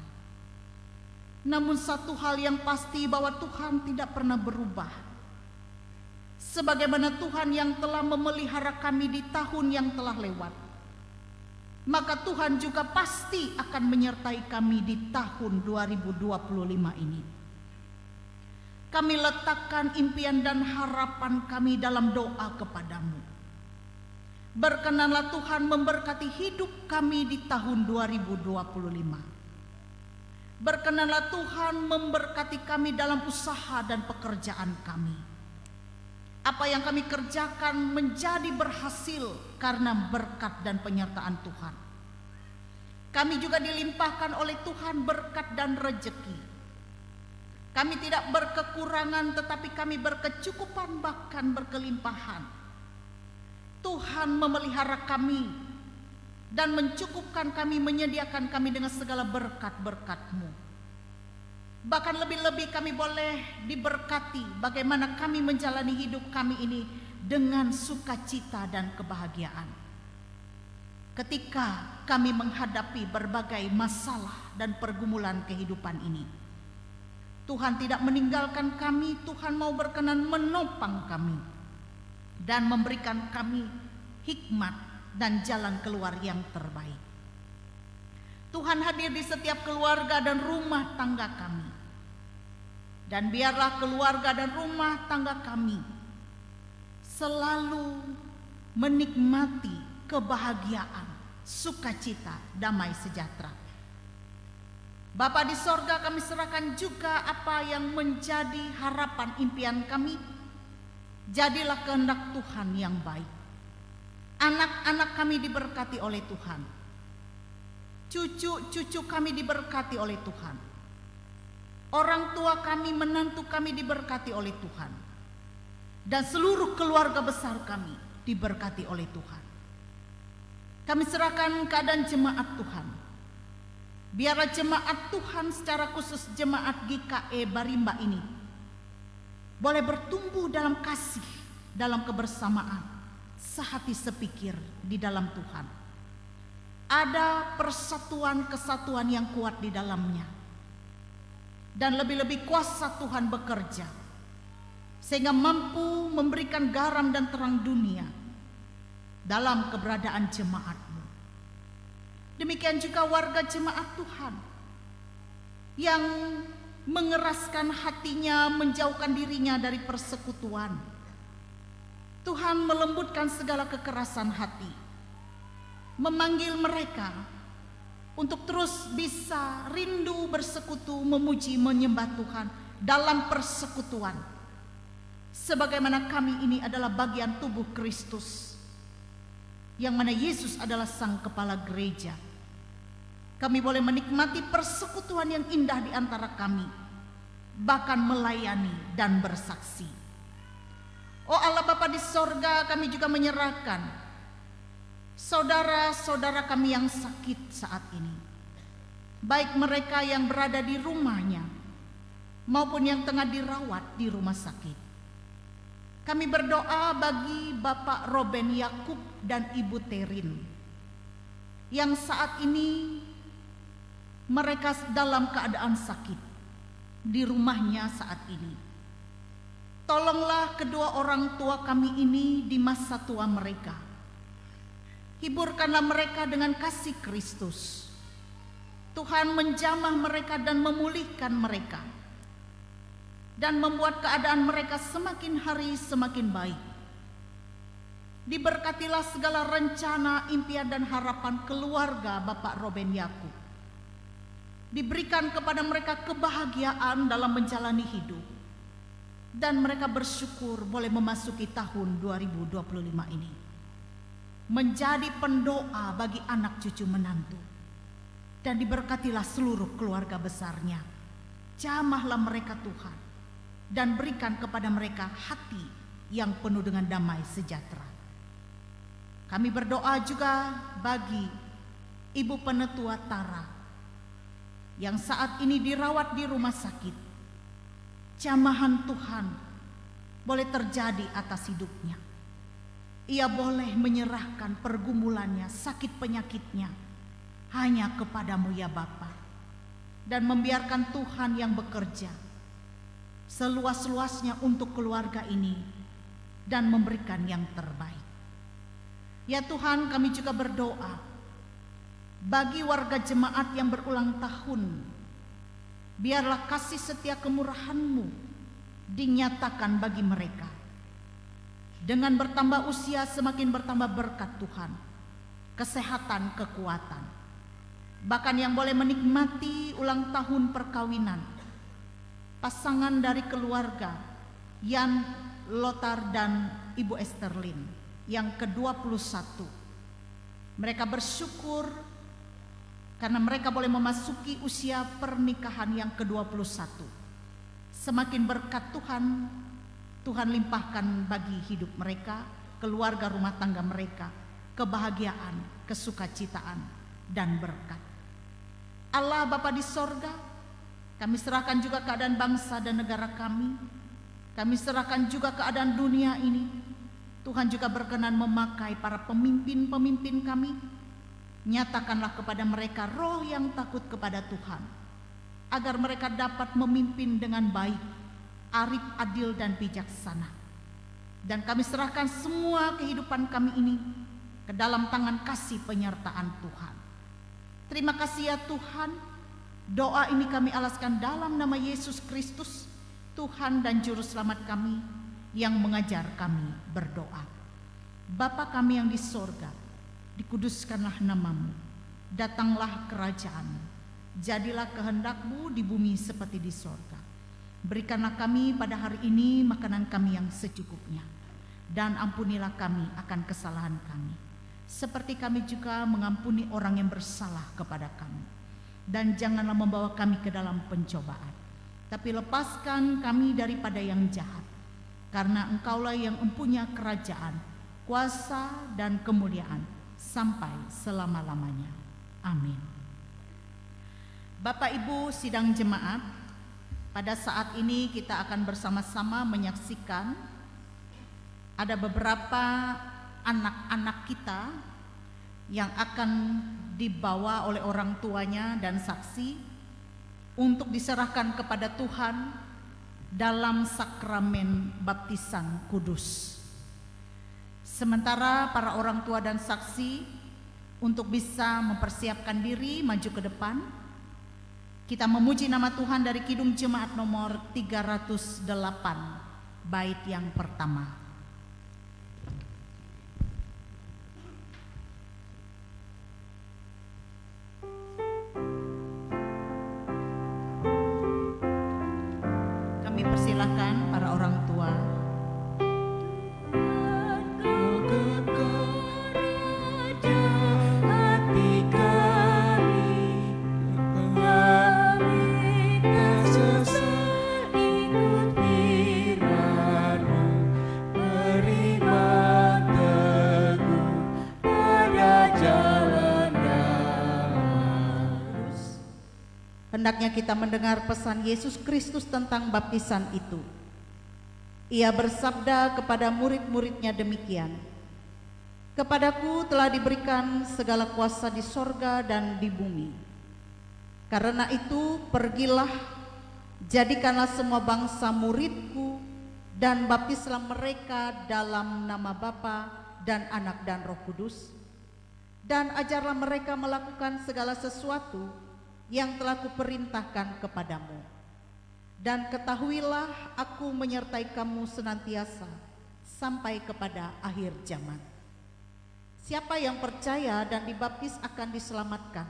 Namun satu hal yang pasti, bahwa Tuhan tidak pernah berubah. Sebagaimana Tuhan yang telah memelihara kami di tahun yang telah lewat, maka Tuhan juga pasti akan menyertai kami di tahun 2025 ini. Kami letakkan impian dan harapan kami dalam doa kepadamu. Berkenanlah Tuhan memberkati hidup kami di tahun 2025. Berkenanlah Tuhan memberkati kami dalam usaha dan pekerjaan kami. Apa yang kami kerjakan menjadi berhasil karena berkat dan penyertaan Tuhan. Kami juga dilimpahkan oleh Tuhan berkat dan rejeki. Kami tidak berkekurangan, tetapi kami berkecukupan, bahkan berkelimpahan. Tuhan memelihara kami dan mencukupkan kami, menyediakan kami dengan segala berkat-berkat-Mu. Bahkan lebih-lebih kami boleh diberkati bagaimana kami menjalani hidup kami ini dengan sukacita dan kebahagiaan. Ketika kami menghadapi berbagai masalah dan pergumulan kehidupan ini, Tuhan tidak meninggalkan kami. Tuhan mau berkenan menopang kami dan memberikan kami hikmat dan jalan keluar yang terbaik. Tuhan hadir di setiap keluarga dan rumah tangga kami. Dan biarlah keluarga dan rumah tangga kami selalu menikmati kebahagiaan, sukacita, damai sejahtera. Bapa di sorga, kami serahkan juga apa yang menjadi harapan impian kami. Jadilah kehendak Tuhan yang baik. Anak-anak kami diberkati oleh Tuhan. Cucu-cucu kami diberkati oleh Tuhan. Orang tua kami, menantu kami diberkati oleh Tuhan. Dan seluruh keluarga besar kami diberkati oleh Tuhan. Kami serahkan keadaan jemaat Tuhan. Biarlah jemaat Tuhan, secara khusus jemaat GKE Barimba ini, boleh bertumbuh dalam kasih, dalam kebersamaan, sehati sepikir di dalam Tuhan. Ada persatuan kesatuan yang kuat di dalamnya. Dan lebih-lebih kuasa Tuhan bekerja, sehingga mampu memberikan garam dan terang dunia dalam keberadaan jemaat-Mu. Demikian juga warga jemaat Tuhan yang mengeraskan hatinya, menjauhkan dirinya dari persekutuan. Tuhan melembutkan segala kekerasan hati, memanggil mereka untuk terus bisa rindu bersekutu, memuji, menyembah Tuhan dalam persekutuan. Sebagaimana kami ini adalah bagian tubuh Kristus, yang mana Yesus adalah sang kepala gereja. Kami boleh menikmati persekutuan yang indah di antara kami, bahkan melayani dan bersaksi. Oh Allah Bapa di sorga, kami juga menyerahkan saudara-saudara kami yang sakit saat ini, baik mereka yang berada di rumahnya maupun yang tengah dirawat di rumah sakit. Kami berdoa bagi Bapak Roben Yakub dan Ibu Terin yang saat ini mereka dalam keadaan sakit di rumahnya saat ini. Tolonglah kedua orang tua kami ini di masa tua mereka. Hiburkanlah mereka dengan kasih Kristus. Tuhan menjamah mereka dan memulihkan mereka, dan membuat keadaan mereka semakin hari semakin baik. Diberkatilah segala rencana, impian dan harapan keluarga Bapak Roben Yakub. Diberikan kepada mereka kebahagiaan dalam menjalani hidup, dan mereka bersyukur boleh memasuki tahun 2025 ini menjadi pendoa bagi anak cucu menantu. Dan diberkatilah seluruh keluarga besarnya. Jamahlah mereka Tuhan, dan berikan kepada mereka hati yang penuh dengan damai sejahtera. Kami berdoa juga bagi Ibu Penetua Tara yang saat ini dirawat di rumah sakit. Jamahan Tuhan boleh terjadi atas hidupnya. Ia boleh menyerahkan pergumulannya, sakit penyakitnya hanya kepadamu ya Bapa, dan membiarkan Tuhan yang bekerja seluas-luasnya untuk keluarga ini dan memberikan yang terbaik. Ya Tuhan, kami juga berdoa bagi warga jemaat yang berulang tahun. Biarlah kasih setia kemurahan-Mu dinyatakan bagi mereka. Dengan bertambah usia semakin bertambah berkat Tuhan, kesehatan, kekuatan. Bahkan yang boleh menikmati ulang tahun perkawinan pasangan dari keluarga Yan Lotar dan Ibu Esterlin yang ke-21. Mereka bersyukur karena mereka boleh memasuki usia pernikahan yang ke-21. Semakin berkat Tuhan, Tuhan limpahkan bagi hidup mereka, keluarga rumah tangga mereka, kebahagiaan, kesukacitaan, dan berkat. Allah Bapa di sorga, kami serahkan juga keadaan bangsa dan negara kami. Kami serahkan juga keadaan dunia ini. Tuhan juga berkenan memakai para pemimpin-pemimpin kami. Nyatakanlah kepada mereka roh yang takut kepada Tuhan, agar mereka dapat memimpin dengan baik, arif, adil, dan bijaksana. Dan kami serahkan semua kehidupan kami ini ke dalam tangan kasih penyertaan Tuhan. Terima kasih ya Tuhan. Doa ini kami alaskan dalam nama Yesus Kristus, Tuhan dan Juru Selamat kami, yang mengajar kami berdoa. Bapa kami yang di sorga, dikuduskanlah namamu, datanglah kerajaan-Mu, jadilah kehendak-Mu di bumi seperti di sorga. Berikanlah kami pada hari ini makanan kami yang secukupnya, dan ampunilah kami akan kesalahan kami, seperti kami juga mengampuni orang yang bersalah kepada kami. Dan janganlah membawa kami ke dalam pencobaan, tapi lepaskan kami daripada yang jahat. Karena Engkaulah yang mempunyai kerajaan, kuasa, dan kemuliaan sampai selama-lamanya. Amin. Bapak Ibu sidang jemaat, pada saat ini kita akan bersama-sama menyaksikan ada beberapa anak-anak kita yang akan dibawa oleh orang tuanya dan saksi untuk diserahkan kepada Tuhan dalam sakramen baptisan kudus. Sementara para orang tua dan saksi untuk bisa mempersiapkan diri maju ke depan, kita memuji nama Tuhan dari Kidung Jemaat nomor 308, bait yang pertama. Kami persilahkan para orang tua. Hendaknya kita mendengar pesan Yesus Kristus tentang baptisan itu. Ia bersabda kepada murid-muridnya demikian, "Kepadaku telah diberikan segala kuasa di sorga dan di bumi. Karena itu pergilah, jadikanlah semua bangsa muridku, dan baptislah mereka dalam nama Bapa dan Anak dan Roh Kudus, dan ajarlah mereka melakukan segala sesuatu yang telah kuperintahkan kepadamu. Dan ketahuilah aku menyertai kamu senantiasa sampai kepada akhir zaman." Siapa yang percaya dan dibaptis akan diselamatkan,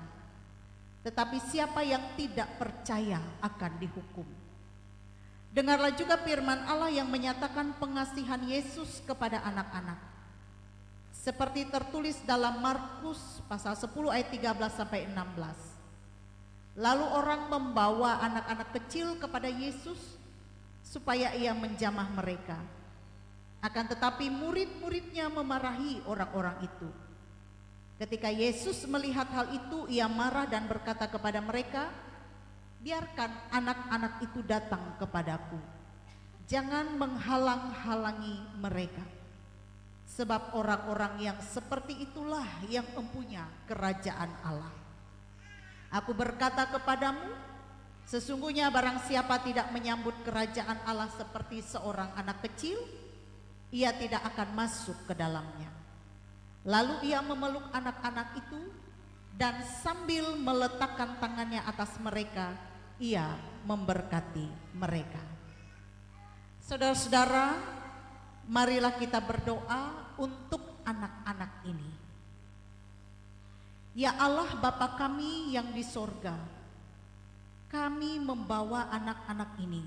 tetapi siapa yang tidak percaya akan dihukum. Dengarlah juga firman Allah yang menyatakan pengasihan Yesus kepada anak-anak. Seperti tertulis dalam Markus pasal 10 ayat 13 sampai 16. Lalu orang membawa anak-anak kecil kepada Yesus supaya ia menjamah mereka. Akan tetapi murid-muridnya memarahi orang-orang itu. Ketika Yesus melihat hal itu, ia marah dan berkata kepada mereka, "Biarkan anak-anak itu datang kepadaku. Jangan menghalang-halangi mereka. Sebab orang-orang yang seperti itulah yang mempunyai kerajaan Allah. Aku berkata kepadamu, sesungguhnya barang siapa tidak menyambut kerajaan Allah seperti seorang anak kecil, ia tidak akan masuk ke dalamnya." Lalu ia memeluk anak-anak itu dan sambil meletakkan tangannya atas mereka, ia memberkati mereka. Saudara-saudara, marilah kita berdoa untuk anak-anak ini. Ya Allah Bapa kami yang di sorga, kami membawa anak-anak ini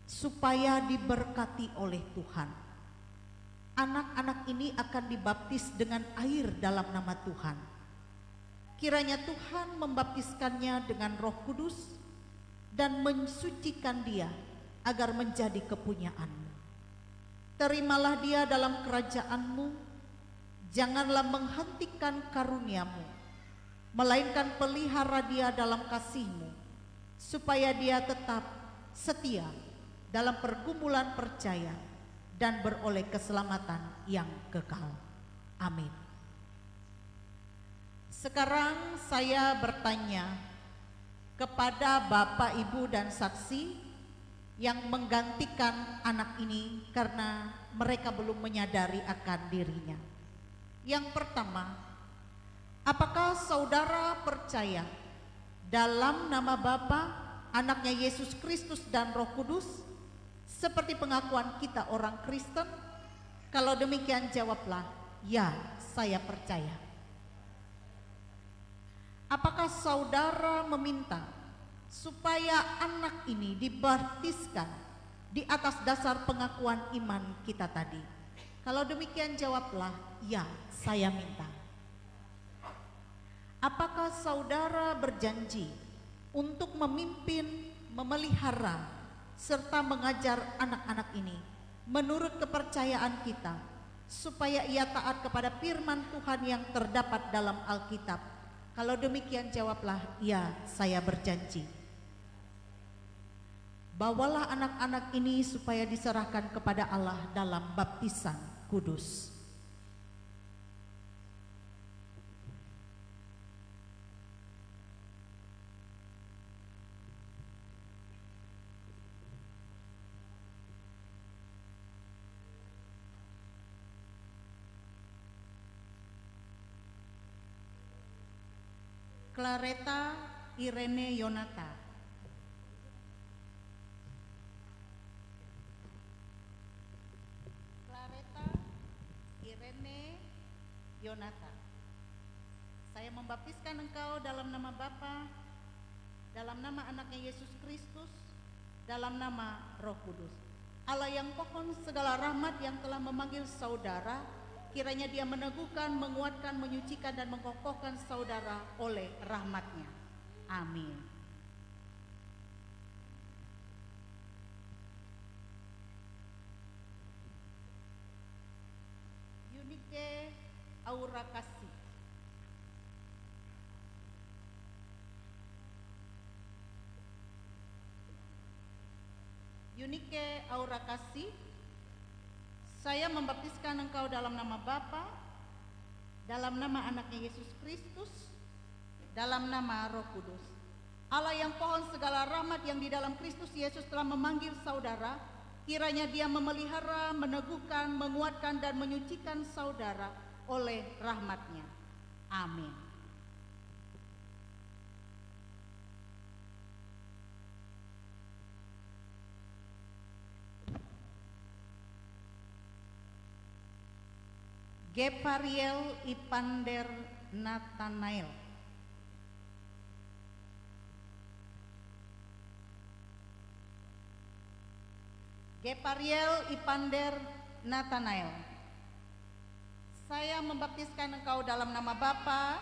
supaya diberkati oleh Tuhan. Anak-anak ini akan dibaptis dengan air dalam nama Tuhan. Kiranya Tuhan membaptiskannya dengan Roh Kudus dan mensucikan dia agar menjadi kepunyaan-Mu. Terimalah dia dalam kerajaan-Mu, janganlah menghentikan karunia-Mu, melainkan pelihara dia dalam kasih-Mu, supaya dia tetap setia dalam pergumulan percaya dan beroleh keselamatan yang kekal. Amin. Sekarang saya bertanya kepada Bapak, Ibu, dan saksi yang menggantikan anak ini karena mereka belum menyadari akan dirinya. Yang pertama, apakah saudara percaya dalam nama Bapa, Anaknya Yesus Kristus dan Roh Kudus seperti pengakuan kita orang Kristen? Kalau demikian jawablah, ya, saya percaya. apakah saudara meminta supaya anak ini dibaptiskan di atas dasar pengakuan iman kita tadi? Kalau demikian jawablah, ya, saya minta. Apakah saudara berjanji untuk memimpin, memelihara, serta mengajar anak-anak ini menurut kepercayaan kita, supaya ia taat kepada firman Tuhan yang terdapat dalam Alkitab? Kalau demikian jawablah, ya, saya berjanji. Bawalah anak-anak ini supaya diserahkan kepada Allah dalam baptisan kudus. Clareta Irene Yonata. Clareta Irene Yonata. Saya membaptiskan engkau dalam nama Bapa, dalam nama anaknya Yesus Kristus, dalam nama Roh Kudus. Allah yang pohon segala rahmat yang telah memanggil saudara, kiranya dia meneguhkan, menguatkan, menyucikan, dan mengokohkan saudara oleh rahmat-Nya. Amin. Yunike Aura Kasih. Yunike Aura Kasih, saya membaptiskan engkau dalam nama Bapa, dalam nama anaknya Yesus Kristus, dalam nama Roh Kudus. Allah yang pohon segala rahmat yang di dalam Kristus Yesus telah memanggil saudara, kiranya dia memelihara, meneguhkan, menguatkan, dan menyucikan saudara oleh rahmat-Nya. Amin. Gepariel Ipander Nathanael. Gepariel Ipander Nathanael, saya membaptiskan engkau dalam nama Bapa,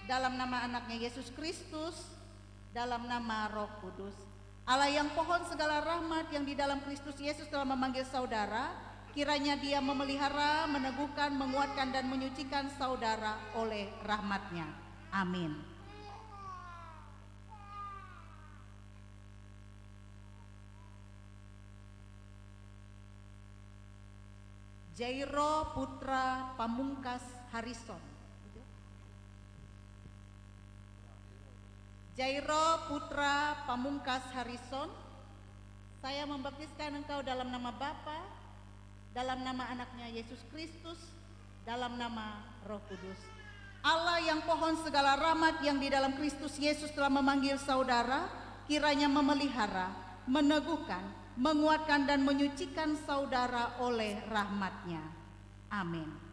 dalam nama anaknya Yesus Kristus, dalam nama Roh Kudus. Allah yang pohon segala rahmat yang di dalam Kristus Yesus telah memanggil saudara, kiranya dia memelihara, meneguhkan, menguatkan, dan menyucikan saudara oleh rahmat-Nya. Amin. Jairo Putra Pamungkas Harrison. Jairo Putra Pamungkas Harrison, saya membaptiskan engkau dalam nama Bapa, dalam nama anaknya Yesus Kristus, dalam nama Roh Kudus. Allah yang pohon segala rahmat yang di dalam Kristus Yesus telah memanggil saudara, kiranya memelihara, meneguhkan, menguatkan, dan menyucikan saudara oleh rahmat-Nya. Amin.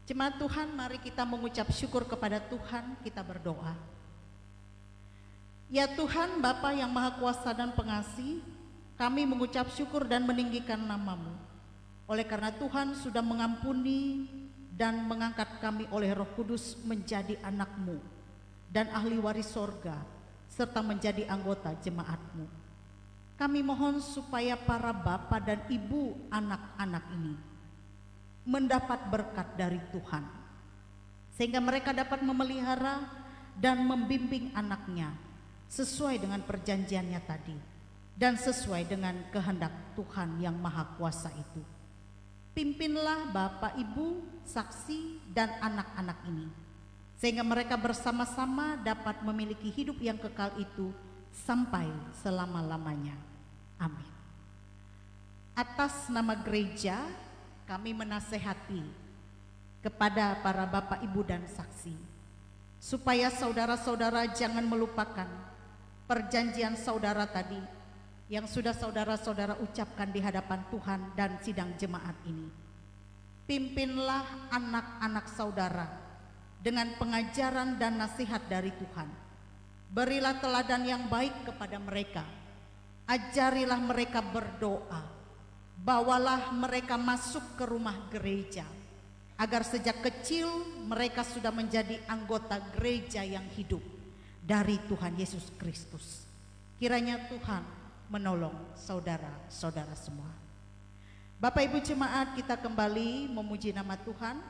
Jemaat Tuhan, mari kita mengucap syukur kepada Tuhan, kita berdoa. Ya Tuhan, Bapa yang Maha Kuasa dan Pengasih, kami mengucap syukur dan meninggikan nama-Mu. Oleh karena Tuhan sudah mengampuni dan mengangkat kami oleh Roh Kudus menjadi anak-Mu dan ahli waris sorga, serta menjadi anggota jemaat-Mu. Kami mohon supaya para bapa dan ibu anak-anak ini mendapat berkat dari Tuhan, sehingga mereka dapat memelihara dan membimbing anaknya sesuai dengan perjanjiannya tadi dan sesuai dengan kehendak Tuhan yang Maha Kuasa itu. Pimpinlah Bapak, Ibu, saksi, dan anak-anak ini, sehingga mereka bersama-sama dapat memiliki hidup yang kekal itu sampai selama-lamanya. Amin. Atas nama gereja, kami menasehati kepada para bapak, ibu, dan saksi, supaya saudara-saudara jangan melupakan perjanjian saudara tadi yang sudah saudara-saudara ucapkan di hadapan Tuhan dan sidang jemaat ini. Pimpinlah anak-anak saudara dengan pengajaran dan nasihat dari Tuhan. Berilah teladan yang baik kepada mereka. Ajarilah mereka berdoa. Bawalah mereka masuk ke rumah gereja, agar sejak kecil mereka sudah menjadi anggota gereja yang hidup dari Tuhan Yesus Kristus. Kiranya Tuhan menolong saudara-saudara semua. Bapak Ibu jemaat, kita kembali memuji nama Tuhan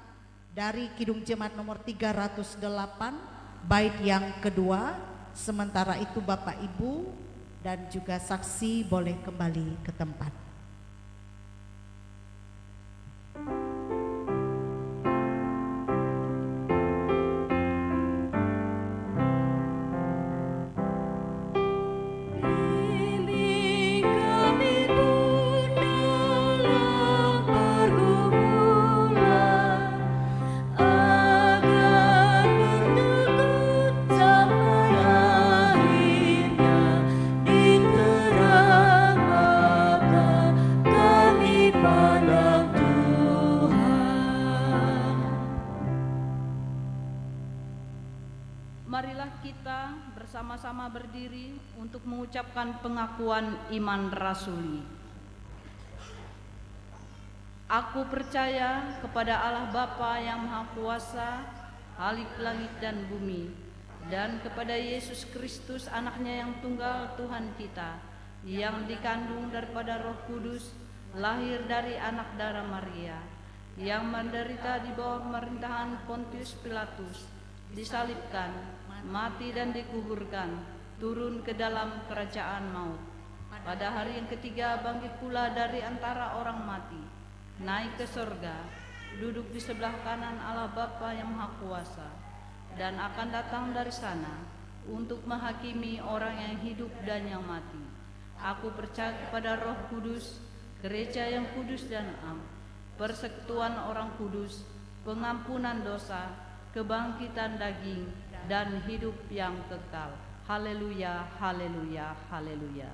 dari Kidung Jemaat nomor 308 bait yang kedua. Sementara itu Bapak Ibu dan juga saksi boleh kembali ke tempat. Marilah kita bersama-sama berdiri untuk mengucapkan pengakuan iman rasuli. Aku percaya kepada Allah Bapa yang Maha Kuasa, Khalik langit dan bumi, dan kepada Yesus Kristus anaknya yang tunggal Tuhan kita, yang dikandung daripada Roh Kudus, lahir dari anak darah Maria, yang menderita di bawah pemerintahan Pontius Pilatus, disalibkan, mati dan dikuburkan, turun ke dalam kerajaan maut. Pada hari yang ketiga bangkit pula dari antara orang mati, naik ke surga, duduk di sebelah kanan Allah Bapa yang Maha Kuasa, dan akan datang dari sana untuk menghakimi orang yang hidup dan yang mati. Aku percaya kepada Roh Kudus, gereja yang kudus dan am, persekutuan orang kudus, pengampunan dosa, kebangkitan daging, dan hidup yang kekal. Haleluya, haleluya, haleluya.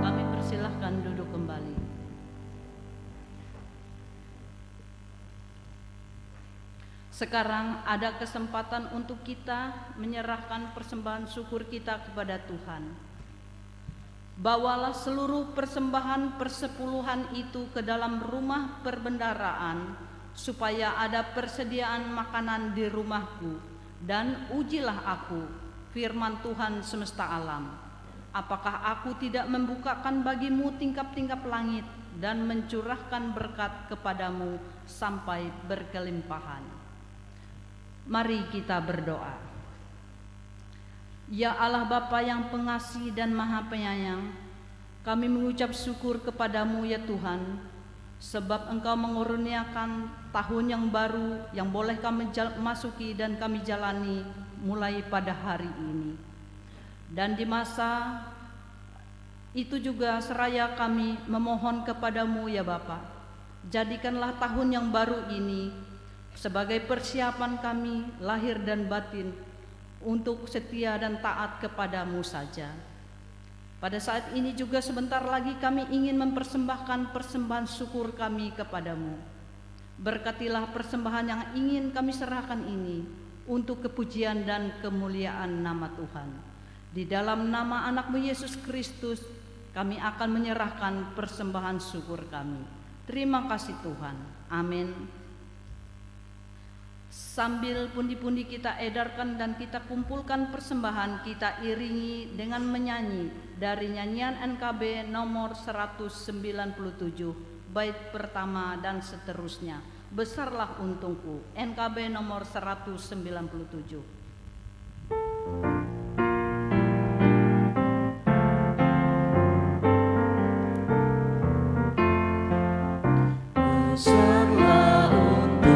Kami persilahkan duduk kembali. Sekarang ada kesempatan untuk kita menyerahkan persembahan syukur kita kepada Tuhan. Bawalah seluruh persembahan persepuluhan itu ke dalam rumah perbendaharaan, supaya ada persediaan makanan di rumahku, dan ujilah aku, firman Tuhan semesta alam. Apakah aku tidak membukakan bagimu tingkap-tingkap langit dan mencurahkan berkat kepadamu sampai berkelimpahan? Mari kita berdoa. Ya Allah Bapa yang pengasih dan maha penyayang, kami mengucap syukur kepadamu ya Tuhan, sebab Engkau mengurniakan tahun yang baru yang boleh kami masuki dan kami jalani mulai pada hari ini. Dan di masa itu juga seraya kami memohon kepadamu ya Bapa, jadikanlah tahun yang baru ini sebagai persiapan kami lahir dan batin untuk setia dan taat kepadamu saja. Pada saat ini juga sebentar lagi kami ingin mempersembahkan persembahan syukur kami kepadamu. Berkatilah persembahan yang ingin kami serahkan ini untuk kepujian dan kemuliaan nama Tuhan. Di dalam nama anakmu Yesus Kristus kami akan menyerahkan persembahan syukur kami. Terima kasih Tuhan. Amin. Sambil pundi-pundi kita edarkan dan kita kumpulkan persembahan, kita iringi dengan menyanyi dari nyanyian NKB nomor 197 bait pertama dan seterusnya. Besarlah untungku, NKB nomor 197. Besarlah untungku,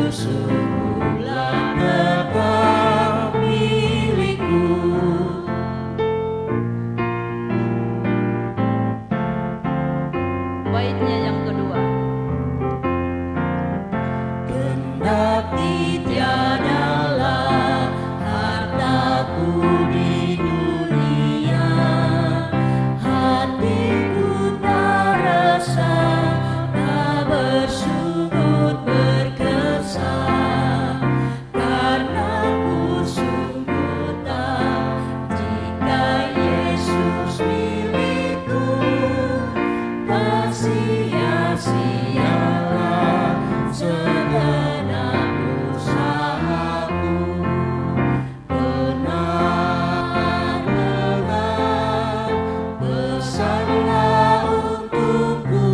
Yesus sungguhlah tetap milikku. Baitnya yang kedua. Kendati tiadalah hartaku di dunia, hatiku tak resah, tak bersungut berkesan, karena ku sungguh tahu jika Yesus milikku, tak sia-siakan segenap usahaku. Benar-benar besarlah untukku,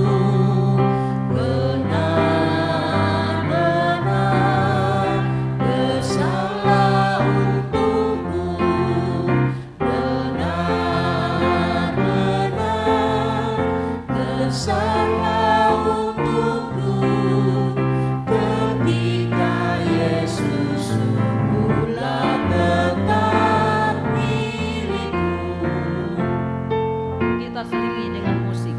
benar-benar besarlah untukku, benar-benar besarlah untukku, ketika Yesus sungguhlah tetap milikku. Kita selingi dengan musik.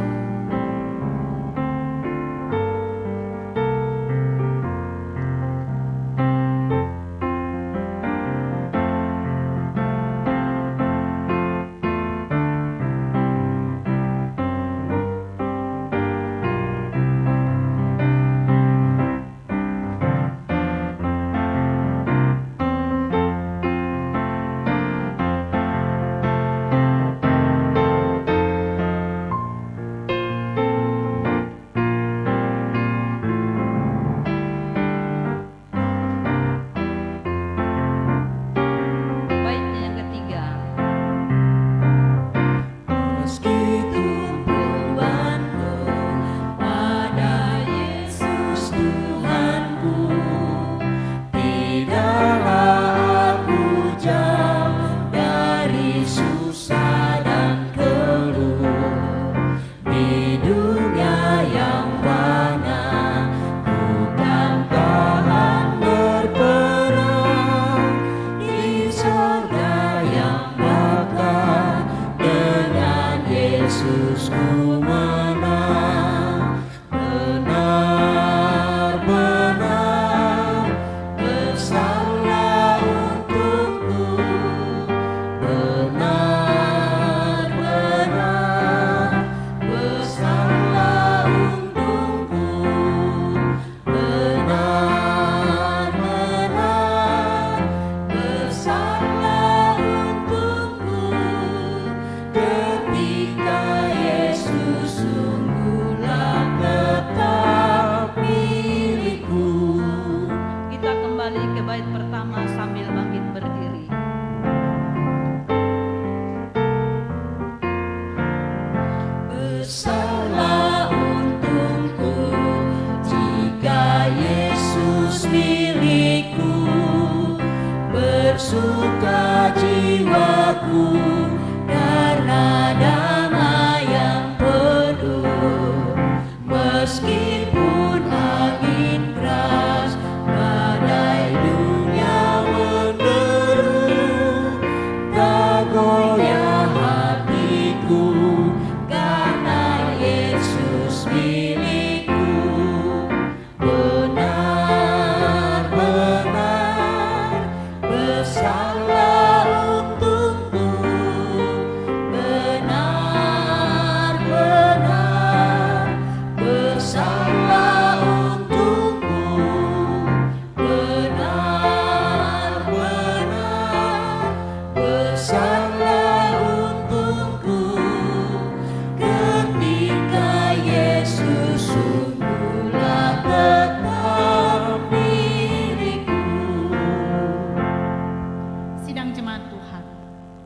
Baitnya yang ketiga. Meskipun bebanku pada Yesus Tuhanku, tidaklah aku jauh dari susah dan keluh. Di dunia yang mana ku kan tahan berperang, di surga yang bakal dengan Yesus ku menang. Benar-benar besarlah untukku, benar-benar besarlah untukku, benar-benar besarlah untukku, ketika Yesus sungguhlah tetap milikku. Kita kembali ke bait pertama sambil bangkit berdiri. Besarlah untungku jika Yesus milikku, bersuka jiwaku karena damai yang penuh. Meskipun angin keras, badai dunia menderu, tak goyah hatiku karena Yesus milikku. Benar-benar besarlah untukku, benar-benar besarlah untukku, benar-benar besarlah untukku, ketika Yesus sungguhlah tetap milikku. Sidang jemaat Tuhan,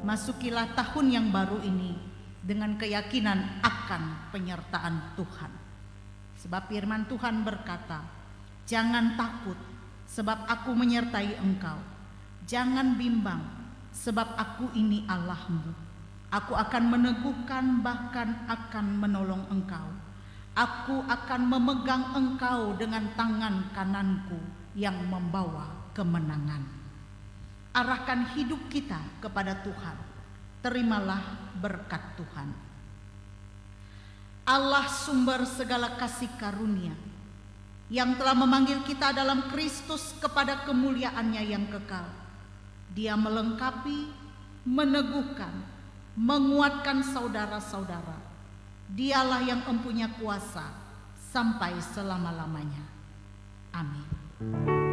masukilah tahun yang baru ini dengan keyakinan akan penyertaan Tuhan. Sebab firman Tuhan berkata, jangan takut sebab aku menyertai engkau. Jangan bimbang sebab aku ini Allahmu. Aku akan meneguhkan bahkan akan menolong engkau. Aku akan memegang engkau dengan tangan kananku yang membawa kemenangan. Arahkan hidup kita kepada Tuhan. Terimalah berkat Tuhan. Allah sumber segala kasih karunia, yang telah memanggil kita dalam Kristus kepada kemuliaan-Nya yang kekal. Dia melengkapi, meneguhkan, menguatkan saudara-saudara. Dialah yang mempunyai kuasa sampai selama-lamanya. Amin.